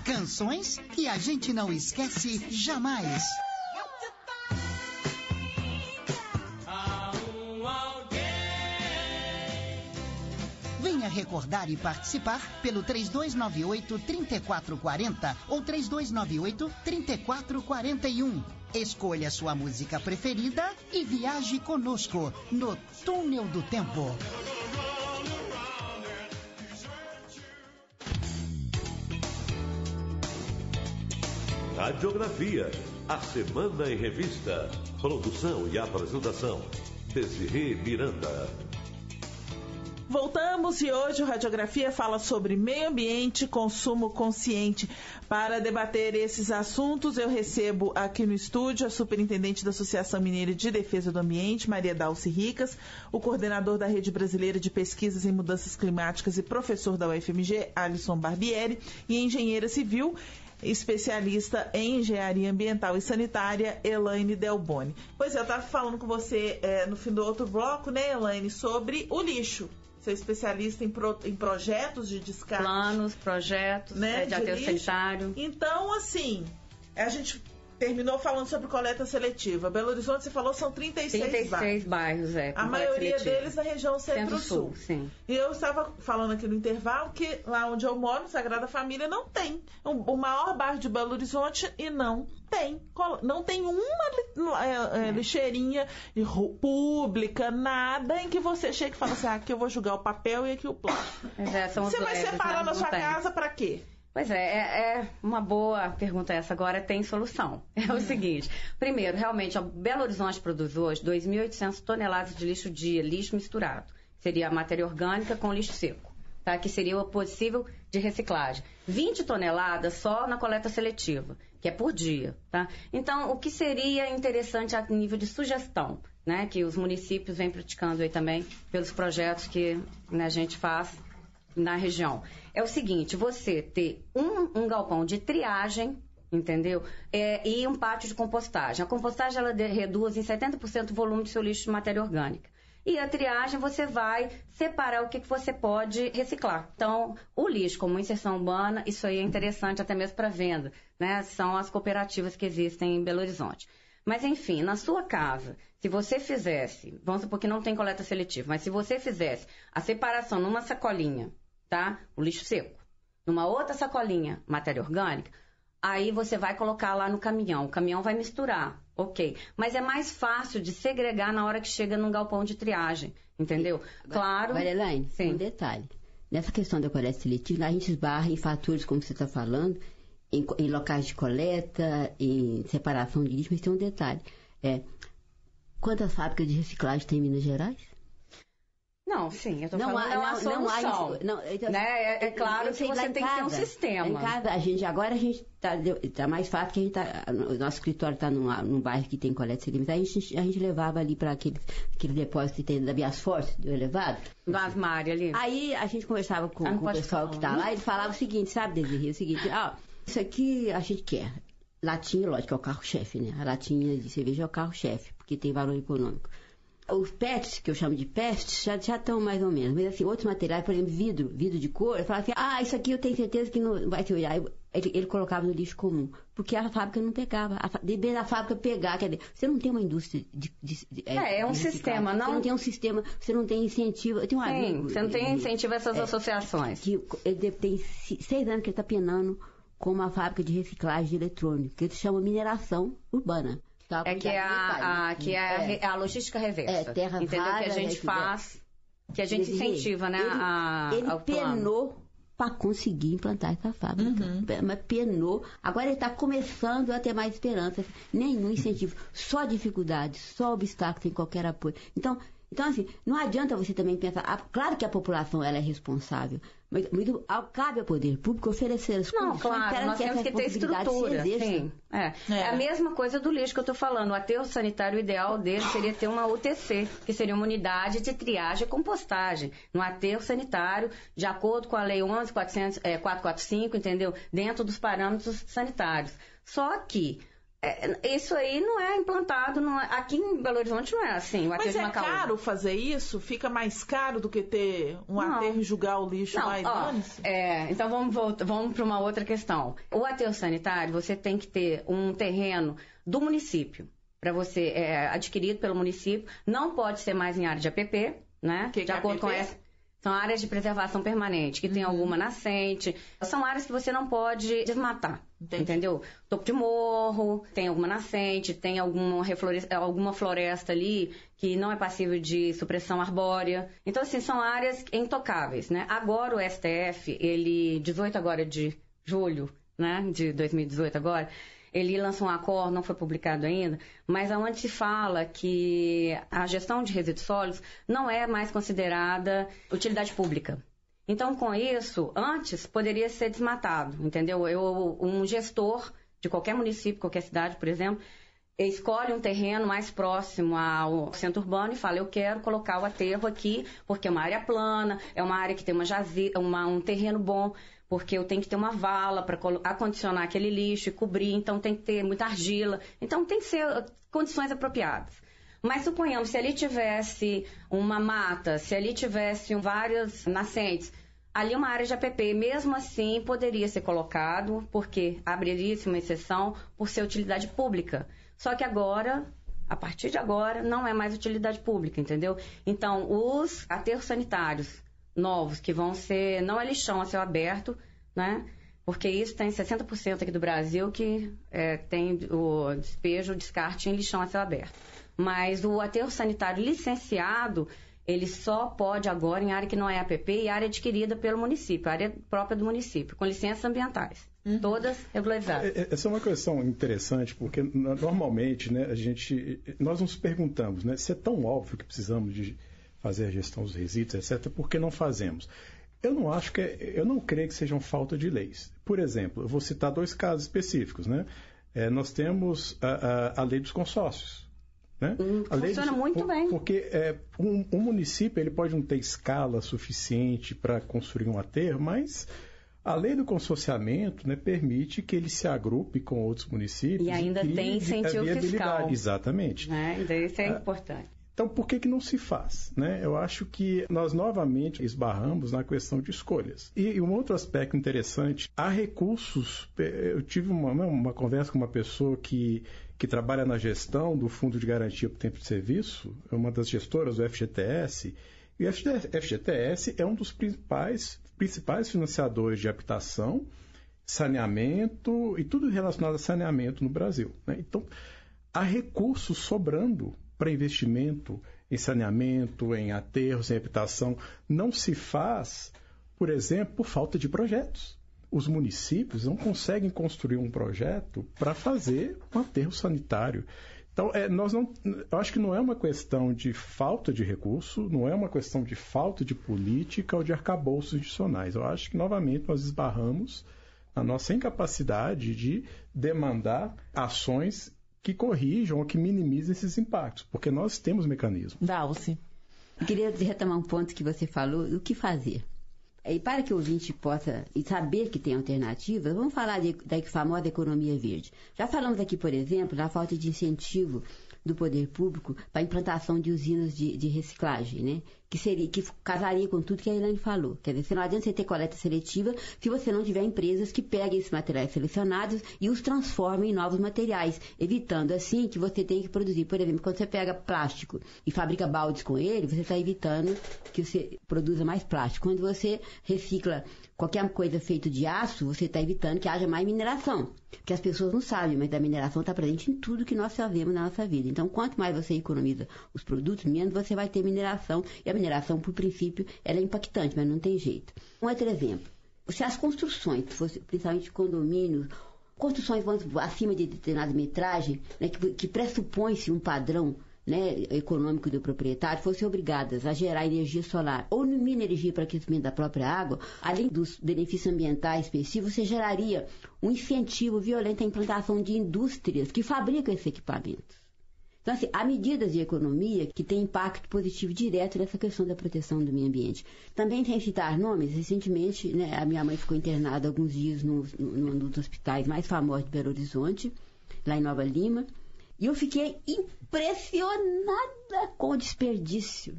Canções que a gente não esquece jamais. Venha recordar e participar pelo 3298-3440 ou 3298-3441. Escolha sua música preferida e viaje conosco no Túnel do Tempo. Radiografia, a Semana em Revista. Produção e apresentação, Desirê Miranda. Voltamos e hoje o Radiografia fala sobre meio ambiente e consumo consciente. Para debater esses assuntos, eu recebo aqui no estúdio a superintendente da Associação Mineira de Defesa do Ambiente, Maria Dalci Ricas, o coordenador da Rede Brasileira de Pesquisas em Mudanças Climáticas e professor da UFMG, Alisson Barbieri, e a engenheira civil, especialista em engenharia ambiental e sanitária, Elaine Delboni. Pois é, eu estava falando com você no fim do outro bloco, né, Elaine, sobre o lixo. Você é especialista em projetos de descarte. Planos, projetos, né, de aterro sanitário. Então, assim, a gente terminou falando sobre coleta seletiva. Belo Horizonte, você falou, são 36 bairros, a maioria deles na região Centro-Sul. Sim. E eu estava falando aqui no intervalo que lá onde eu moro, Sagrada Família, não tem. O maior bairro de Belo Horizonte e não tem uma lixeirinha pública, nada em que você chegue e fale assim, aqui eu vou jogar o papel e aqui o plástico. Você vai separar na sua casa para quê? Pois é uma boa pergunta essa. Agora tem solução. É o seguinte, primeiro, realmente, a Belo Horizonte produz hoje 2.800 toneladas de lixo dia, lixo misturado. Seria a matéria orgânica com lixo seco, tá? Que seria o possível de reciclagem. 20 toneladas só na coleta seletiva, que é por dia, tá? Então, o que seria interessante a nível de sugestão, né? Que os municípios vêm praticando aí também, pelos projetos que, né, a gente faz na região. É o seguinte, você ter um galpão de triagem, entendeu? E um pátio de compostagem. A compostagem, ela reduz em 70% o volume do seu lixo de matéria orgânica. E a triagem, você vai separar o que você pode reciclar. Então, o lixo, como inserção urbana, isso aí é interessante até mesmo para venda, né? São as cooperativas que existem em Belo Horizonte. Mas, enfim, na sua casa, se você fizesse, vamos supor que não tem coleta seletiva, mas se você fizesse a separação numa sacolinha, tá? O lixo seco. Numa outra sacolinha, matéria orgânica, aí você vai colocar lá no caminhão. O caminhão vai misturar, ok. Mas é mais fácil de segregar na hora que chega num galpão de triagem, entendeu? Claro. Agora, Elaine, um detalhe. Nessa questão da coleta seletiva, a gente esbarra em fatores, como você está falando, em locais de coleta, em separação de lixo, mas tem um detalhe. Quantas fábricas de reciclagem tem em Minas Gerais? Não, sim, eu estou falando uma solução. Né? É claro que você tem que ter um sistema. Em casa, agora a gente tá mais fácil, que o nosso escritório está num bairro que tem coleta seletiva. A gente levava ali para aquele depósito que tem da Bias Forte, do elevado. Do Asmário ali. Aí a gente conversava com o pessoal que está lá, e ele falava o seguinte, sabe, Desirê? O seguinte, isso aqui a gente quer. Latinha, lógico, é o carro-chefe, né? A latinha de cerveja é o carro-chefe, porque tem valor econômico. Os PETs, que eu chamo de PETs, já estão mais ou menos. Mas, assim, outros materiais, por exemplo, vidro de cor, eu falava assim, isso aqui eu tenho certeza que não vai ter olhar. Ele colocava no lixo comum, porque a fábrica não pegava. Depende da fábrica pegar, quer dizer, você não tem uma indústria é um sistema, não? Você não tem um sistema, você não tem incentivo. Eu tenho um amigo... Você não tem incentivo a essas associações. Que ele tem 6 anos que ele está penando com uma fábrica de reciclagem de eletrônico, que ele chama mineração urbana. Que é a logística reversa. Terra entendeu? Rara, que a gente faz, que a gente incentiva, né? Ele penou para conseguir implantar essa fábrica. Mas penou. Agora ele está começando a ter mais esperança. Nenhum incentivo. Só dificuldade, só obstáculo, sem qualquer apoio. Então, Então, assim, não adianta você também pensar... claro que a população ela é responsável, mas cabe ao poder público oferecer as condições claro, nós temos que ter estrutura. Sim. É a mesma coisa do lixo que eu estou falando. O aterro sanitário, o ideal dele seria ter uma UTC, que seria uma unidade de triagem e compostagem. No aterro sanitário, de acordo com a Lei 11.445, entendeu? Dentro dos parâmetros sanitários. Só que... isso aí não é implantado, aqui em Belo Horizonte não é assim. Mas é caro fazer isso? Fica mais caro do que ter um aterro e julgar o lixo lá e dane-se? Então vamos para uma outra questão. O aterro sanitário, você tem que ter um terreno do município, para você adquirido pelo município, não pode ser mais em área de APP, né? De acordo com essa... São áreas de preservação permanente, que tem alguma nascente. São áreas que você não pode desmatar, entendeu? Topo de morro, tem alguma nascente, tem alguma floresta ali que não é passível de supressão arbórea. Então, assim, são áreas intocáveis, né? Agora o STF, 18 agora de julho, né, de 2018 agora... Ele lançou um acordo, não foi publicado ainda, mas onde se fala que a gestão de resíduos sólidos não é mais considerada utilidade pública. Então, com isso, antes poderia ser desmatado, entendeu? Um gestor de qualquer município, qualquer cidade, por exemplo, escolhe um terreno mais próximo ao centro urbano e fala, eu quero colocar o aterro aqui, porque é uma área plana, é uma área que tem um terreno bom, porque eu tenho que ter uma vala para acondicionar aquele lixo e cobrir, então tem que ter muita argila. Então tem que ser condições apropriadas. Mas suponhamos, se ali tivesse uma mata, se ali tivesse várias nascentes, ali uma área de APP, mesmo assim poderia ser colocado, porque abriria-se uma exceção por ser utilidade pública. Só que agora, a partir de agora, não é mais utilidade pública, entendeu? Então, os aterros sanitários novos, que vão ser, não é lixão a céu aberto, né? Porque isso tem 60% aqui do Brasil que tem o despejo, o descarte em lixão a céu aberto. Mas o aterro sanitário licenciado, ele só pode agora em área que não é APP e área adquirida pelo município, área própria do município, com licenças ambientais. Todas regularizadas. Essa é uma questão interessante, porque normalmente, né, nós nos perguntamos, né, se é tão óbvio que precisamos de fazer a gestão dos resíduos, etc., por que não fazemos? Eu não creio que sejam falta de leis. Por exemplo, eu vou citar 2 casos específicos, né? Nós temos a lei dos consórcios. Né? Funciona muito bem. Porque um município ele pode não ter escala suficiente para construir um aterro, mas a lei do consorciamento, né, permite que ele se agrupe com outros municípios. E ainda tem incentivo fiscal. Exatamente. Isso é importante. Então, por que não se faz? Né? Eu acho que nós novamente esbarramos na questão de escolhas. E um outro aspecto interessante, há recursos. Eu tive uma conversa com uma pessoa que trabalha na gestão do Fundo de Garantia por Tempo de Serviço, é uma das gestoras do FGTS, e o FGTS é um dos principais financiadores de habitação, saneamento e tudo relacionado a saneamento no Brasil. Né? Então, há recursos sobrando para investimento em saneamento, em aterros, em habitação. Não se faz, por exemplo, por falta de projetos. Os municípios não conseguem construir um projeto para fazer um aterro sanitário. Então, eu acho que não é uma questão de falta de recurso, não é uma questão de falta de política ou de arcabouços institucionais. Eu acho que, novamente, nós esbarramos na nossa incapacidade de demandar ações que corrijam ou que minimizem esses impactos, porque nós temos mecanismos. Dalci. Eu queria retomar um ponto que você falou, o que fazer. E para que o ouvinte possa saber que tem alternativas, vamos falar da famosa economia verde. Já falamos aqui, por exemplo, da falta de incentivo do poder público para a implantação de usinas de reciclagem, né? Que casaria com tudo que a Elaine falou. Quer dizer, não adianta você ter coleta seletiva se você não tiver empresas que peguem esses materiais selecionados e os transformem em novos materiais, evitando assim que você tenha que produzir. Por exemplo, quando você pega plástico e fabrica baldes com ele, você está evitando que você produza mais plástico. Quando você recicla qualquer coisa feita de aço, você está evitando que haja mais mineração. Porque as pessoas não sabem, mas a mineração está presente em tudo que nós fazemos na nossa vida. Então, quanto mais você economiza os produtos, menos você vai ter mineração. E a mineração, por princípio, ela é impactante, mas não tem jeito. Um outro exemplo. Se as construções, principalmente condomínios, construções acima de determinada metragem, né, que pressupõe-se um padrão, né, econômico do proprietário fossem obrigadas a gerar energia solar ou mini energia para aquecimento da própria água, além dos benefícios ambientais específicos, você geraria um incentivo violento à implantação de indústrias que fabricam esses equipamentos. Então, assim, há medidas de economia que têm impacto positivo direto nessa questão da proteção do meio ambiente. Também, sem citar nomes, recentemente, né, a minha mãe ficou internada alguns dias num dos hospitais mais famosos de Belo Horizonte, lá em Nova Lima, e eu fiquei impressionada com o desperdício.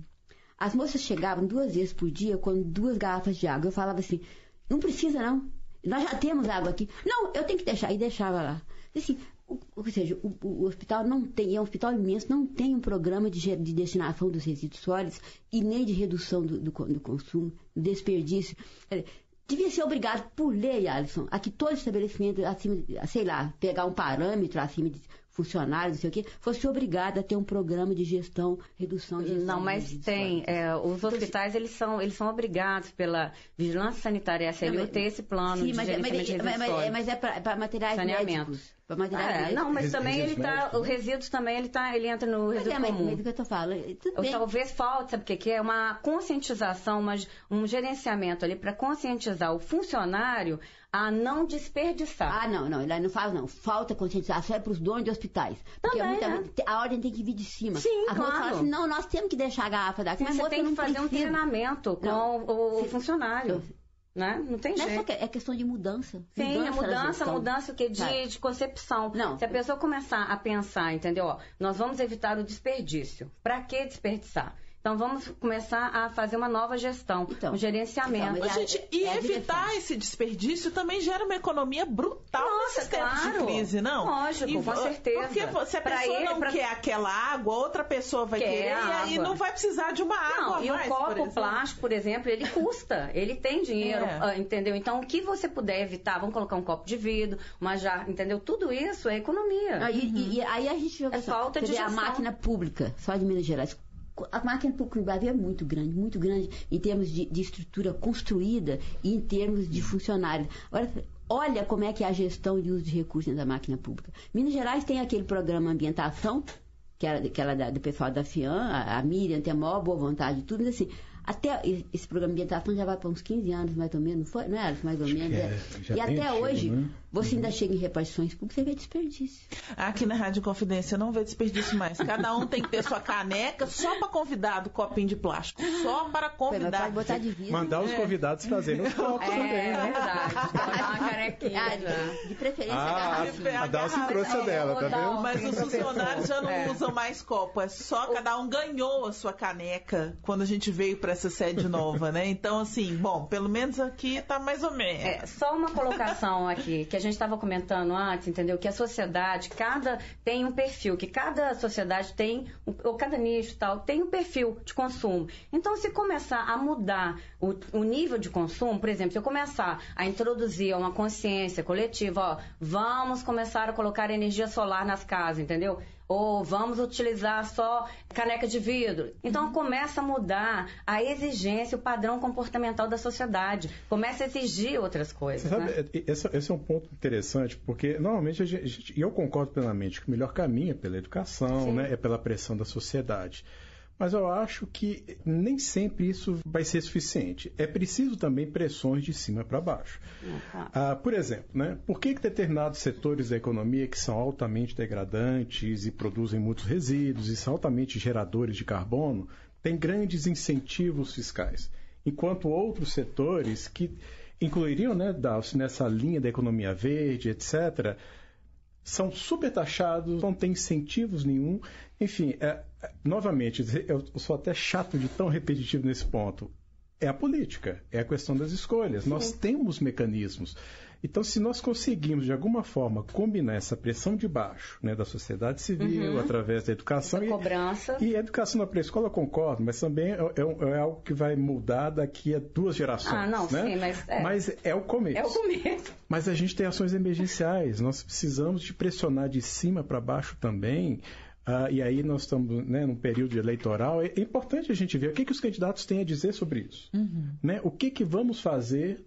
As moças chegavam 2 vezes por dia com 2 garrafas de água. Eu falava assim, não precisa não, nós já temos água aqui. Não, eu tenho que deixar, e deixava lá. Assim, ou seja, o hospital não tem, é um hospital imenso, não tem um programa de destinação dos resíduos sólidos e nem de redução do consumo, do desperdício. Devia ser obrigado por lei, Alisson, a que todo estabelecimento acima, sei lá, pegar um parâmetro acima de funcionários, não sei o quê, fosse obrigado a ter um programa de gestão, redução de... Não, mas tem. Os hospitais, eles são obrigados pela Vigilância Sanitária e a SLU ter esse plano de gerenciamento de resíduos sólidos. Mas é para materiais médicos. Não, mas também o resíduos também ele entra no resíduo comum. Mas é o que eu estou falando. Talvez falte, sabe o que é? Uma conscientização, um gerenciamento ali para conscientizar o funcionário a não desperdiçar. Não, ele não fala não. Falta conscientização para os donos de hospitais. Porque também, a ordem tem que vir de cima. Sim, a claro. Fala assim, não, nós temos que deixar a garrafa daqui. Mas você tem que fazer um treinamento com o funcionário. Né? Não tem jeito. É questão de mudança. Sim, mudança o que? De concepção. Não. Se a pessoa começar a pensar, entendeu? Ó, nós vamos evitar o desperdício. Para que desperdiçar? Então, vamos começar a fazer uma nova gestão, um gerenciamento. Evitar esse desperdício também gera uma economia brutal nesses tempos de crise, não? Lógico, com certeza. Porque se a pessoa não quer aquela água, outra pessoa vai querer e não vai precisar de uma água mais, e o copo plástico, por exemplo, ele custa, ele tem dinheiro, entendeu? Então, o que você puder evitar, vamos colocar um copo de vidro, uma jarra, entendeu? Tudo isso é economia. E aí a gente falta de gestão. A máquina pública, só de Minas Gerais. A máquina pública no Brasil é muito grande em termos de estrutura construída e em termos de funcionários. Agora, olha como é que é a gestão de uso de recursos da máquina pública. Minas Gerais tem aquele programa Ambientação, que era do pessoal da FIAM, a Miriam tem a maior boa vontade de tudo, mas assim, até esse programa de ambientação já vai para uns 15 anos, mais ou menos, não é? Mais ou menos. E até antigo, hoje, né? Você ainda chega em repartições públicas, você vê desperdício. Aqui na Rádio Confidência não vê desperdício mais. Cada um tem que ter sua caneca só para convidado, copinho de plástico. Só para convidado. Pode botar de vidro. Mandar os convidados fazerem os copos também, né? É verdade. Botar uma canequinha. De preferência a Dalcy trouxe a dela, tá vendo? Mas os funcionários já não usam mais copo. É só cada um ganhou a sua caneca quando a gente veio para essa sede nova, né? Então, assim, bom, pelo menos aqui tá mais ou menos. Só uma colocação aqui, que a gente estava comentando antes, entendeu? Que a sociedade, tem um perfil, que cada sociedade tem, ou cada nicho tal, tem um perfil de consumo. Então, se começar a mudar o nível de consumo, por exemplo, se eu começar a introduzir uma consciência coletiva, vamos começar a colocar energia solar nas casas, entendeu? Ou vamos utilizar só caneca de vidro. Então, começa a mudar a exigência, o padrão comportamental da sociedade. Começa a exigir outras coisas. Você sabe, esse é um ponto interessante, porque normalmente e eu concordo plenamente que o melhor caminho é pela educação, né, é pela pressão da sociedade. Mas eu acho que nem sempre isso vai ser suficiente. É preciso também pressões de cima para baixo. Por exemplo, né, por que determinados setores da economia que são altamente degradantes e produzem muitos resíduos e são altamente geradores de carbono têm grandes incentivos fiscais, enquanto outros setores que incluiriam, né, nessa linha da economia verde, etc., são supertaxados, não têm incentivos nenhum. Enfim, novamente, eu sou até chato de tão repetitivo nesse ponto. É a política, é a questão das escolhas. Sim. Nós temos mecanismos. Então, se nós conseguimos, de alguma forma, combinar essa pressão de baixo, né, da sociedade civil, através da educação... cobrança. E a educação na pré-escola, eu concordo, mas também é algo que vai mudar daqui a 2 gerações. Sim, mas é o começo. É o começo. Mas a gente tem ações emergenciais. Nós precisamos de pressionar de cima para baixo também. E aí nós estamos, né, num período eleitoral. É importante a gente ver o que os candidatos têm a dizer sobre isso. Né? O que vamos fazer...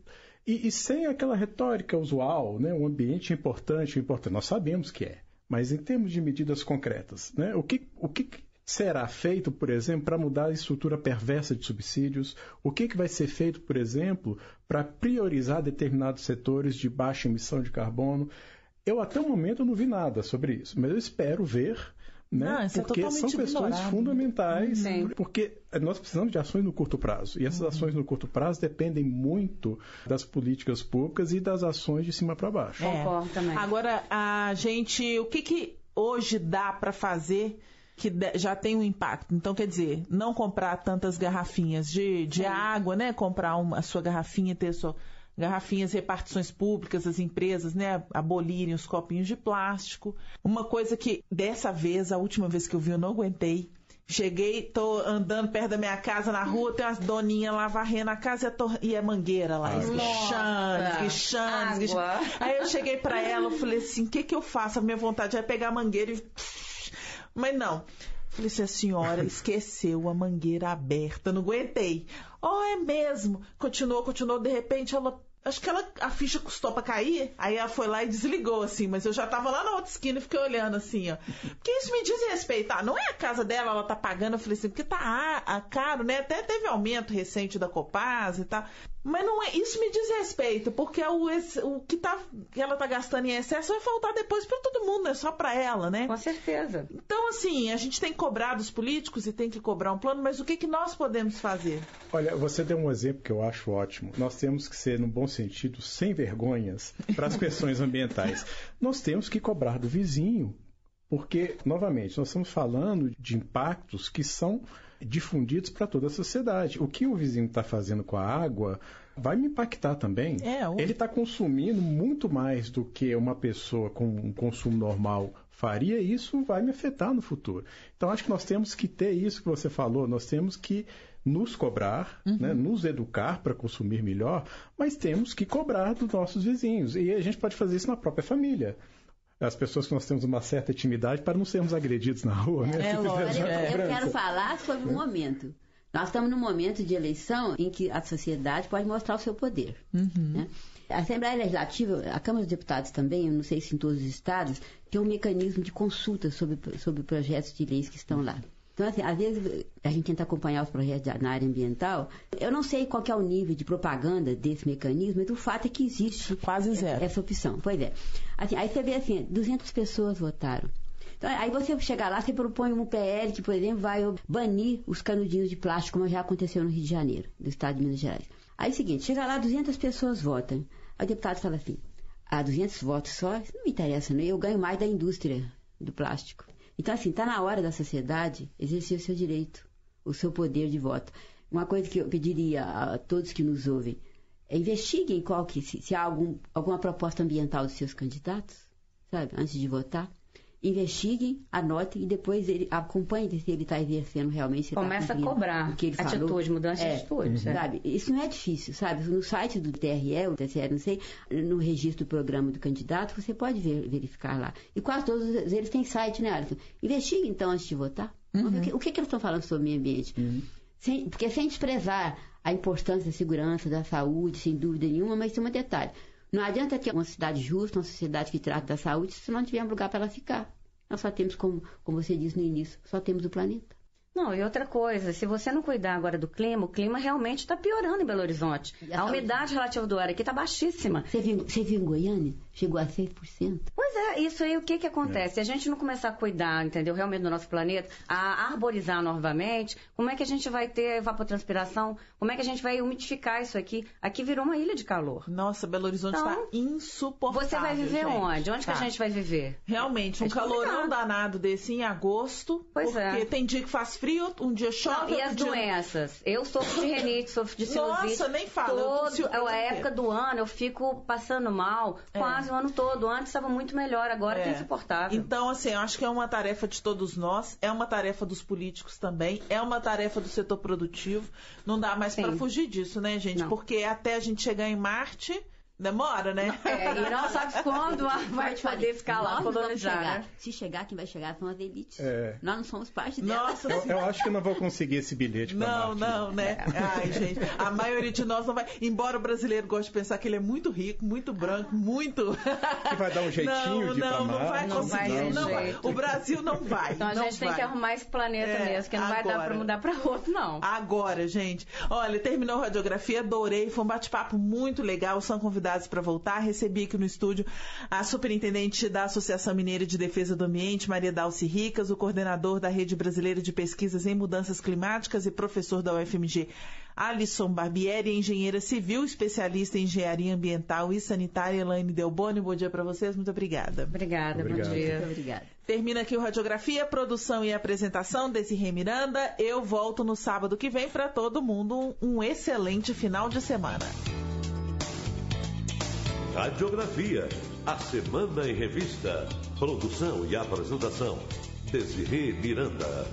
E sem aquela retórica usual, né? O ambiente é importante, nós sabemos que é, mas em termos de medidas concretas, né? O que será feito, por exemplo, para mudar a estrutura perversa de subsídios? O que vai ser feito, por exemplo, para priorizar determinados setores de baixa emissão de carbono? Eu, até o momento, não vi nada sobre isso, mas eu espero ver, né? Porque são questões fundamentais, porque nós precisamos de ações no curto prazo, e essas ações no curto prazo dependem muito das políticas públicas e das ações de cima para baixo. Concordo também. Agora, o que hoje dá para fazer que já tem um impacto? Então, quer dizer, não comprar tantas garrafinhas de água, né? Comprar a sua garrafinha, ter sua garrafinhas, repartições públicas, as empresas, né? Abolirem os copinhos de plástico. Uma coisa que, dessa vez, a última vez que eu vi, eu não aguentei. Cheguei, tô andando perto da minha casa na rua, tem umas doninhas lá varrendo a casa e a mangueira lá, esguichando. Aí eu cheguei pra ela, eu falei assim, o que eu faço? A minha vontade é pegar a mangueira e... Mas não. Falei assim, a senhora esqueceu a mangueira aberta, não aguentei. É mesmo. Continuou, de repente acho que a ficha custou pra cair, aí ela foi lá e desligou, assim, mas eu já tava lá na outra esquina e fiquei olhando, assim, ó. Porque isso me diz respeito, não é a casa dela, ela tá pagando, eu falei assim, porque tá caro, né? Até teve aumento recente da Copasa e tal, mas não é, isso me diz respeito, porque o que ela tá gastando em excesso vai faltar depois pra todo mundo, não é só pra ela, né? Com certeza. Então, assim, a gente tem que cobrar dos políticos e tem que cobrar um plano, mas o que nós podemos fazer? Olha, você deu um exemplo que eu acho ótimo. Nós temos que ser, no bom sentido, sem vergonhas para as questões ambientais. Nós temos que cobrar do vizinho, porque, novamente, nós estamos falando de impactos que são difundidos para toda a sociedade. O que o vizinho está fazendo com a água vai me impactar também. Ele está consumindo muito mais do que uma pessoa com um consumo normal faria, e isso vai me afetar no futuro. Então, acho que nós temos que ter isso que você falou, nós temos que nos cobrar, né, nos educar para consumir melhor, mas temos que cobrar dos nossos vizinhos. E a gente pode fazer isso na própria família. As pessoas que nós temos uma certa intimidade para não sermos agredidos na rua, né? Eu quero falar sobre o momento. Nós estamos num momento de eleição em que a sociedade pode mostrar o seu poder. Né? A Assembleia Legislativa, a Câmara dos Deputados também, eu não sei se em todos os estados, tem um mecanismo de consulta sobre projetos de leis que estão lá. Então, assim, às vezes a gente tenta acompanhar os projetos na área ambiental. Eu não sei qual que é o nível de propaganda desse mecanismo, mas o fato é que existe quase zero essa opção. Pois é. Assim, aí você vê assim, 200 pessoas votaram. Então, aí você chegar lá, você propõe um PL que, por exemplo, vai banir os canudinhos de plástico, como já aconteceu no Rio de Janeiro, do estado de Minas Gerais. Aí é o seguinte, chega lá, 200 pessoas votam. Aí o deputado fala assim, 200 votos só? Isso não me interessa, não. Eu ganho mais da indústria do plástico. Então, assim, está na hora da sociedade exercer o seu direito, o seu poder de voto. Uma coisa que eu pediria a todos que nos ouvem, investiguem se há alguma proposta ambiental dos seus candidatos, sabe, antes de votar. Investiguem, anotem e depois acompanhem se ele está exercendo realmente. Começa a cobrar o que ele atitude, mudança de atitude. Sabe? Isso não é difícil, sabe? No site do TRE, o TCE, não sei, no registro do programa do candidato, você pode verificar lá. E quase todos eles têm site, né, Alisson? Investigue, então, antes de votar. O que eles estão falando sobre o meio ambiente? Porque sem desprezar a importância da segurança, da saúde, sem dúvida nenhuma, mas tem um detalhe. Não adianta ter uma cidade justa, uma sociedade que trata da saúde, se não tiver um lugar para ela ficar. Nós só temos, como você disse no início, só temos o planeta. Não, e outra coisa, se você não cuidar agora do clima, o clima realmente está piorando em Belo Horizonte. A umidade relativa do ar aqui está baixíssima. Você viu em Goiânia? Chegou a 6%. Pois é, isso aí o que acontece? Se a gente não começar a cuidar, entendeu, realmente do nosso planeta, a arborizar novamente, como é que a gente vai ter evapotranspiração? Como é que a gente vai umidificar isso aqui? Aqui virou uma ilha de calor. Nossa, Belo Horizonte está insuportável. Você vai viver onde? Onde que a gente vai viver? Realmente, um calorão danado desse em agosto. Porque tem dia que faz frio, um dia chove. E as doenças? Eu sofro de rinite, sofro de sinusite. Nossa, nem fala. A época do ano eu fico passando mal quase o ano todo. Antes estava muito melhor, agora é insuportável. Então, assim, eu acho que é uma tarefa de todos nós, é uma tarefa dos políticos também, é uma tarefa do setor produtivo. Não dá mais para fugir disso, né, gente? Não. Porque até a gente chegar em Marte, Demora, né? E não sabe quando vai poder ficar lá colonizar, né? Se chegar, quem vai chegar são as elites. Nós não somos parte Nossa, delas. Eu acho que eu não vou conseguir esse bilhete pra Marte. Não, né? Ai, gente, a maioria de nós não vai. Embora o brasileiro goste de pensar que ele é muito rico, muito branco, muito. Que vai dar um jeitinho de ir pra Marte. Não vai conseguir. Não vai. O Brasil não vai. Então a gente tem que arrumar esse planeta mesmo, que não vai dar pra mudar pra outro, não. Agora, gente. Olha, terminou a radiografia, adorei. Foi um bate-papo muito legal. São convidados para voltar. Recebi aqui no estúdio a superintendente da Associação Mineira de Defesa do Ambiente, Maria Dalci Ricas, o coordenador da Rede Brasileira de Pesquisas em Mudanças Climáticas e professor da UFMG, Alisson Barbieri, engenheira civil, especialista em engenharia ambiental e sanitária, Elaine Delboni. Bom dia para vocês, muito obrigada. Obrigada, bom dia. Muito obrigada. Termina aqui o Radiografia, produção e apresentação desse Miranda. Eu volto no sábado que vem. Para todo mundo um excelente final de semana. Radiografia, a Semana em Revista. Produção e apresentação, Desirê Miranda.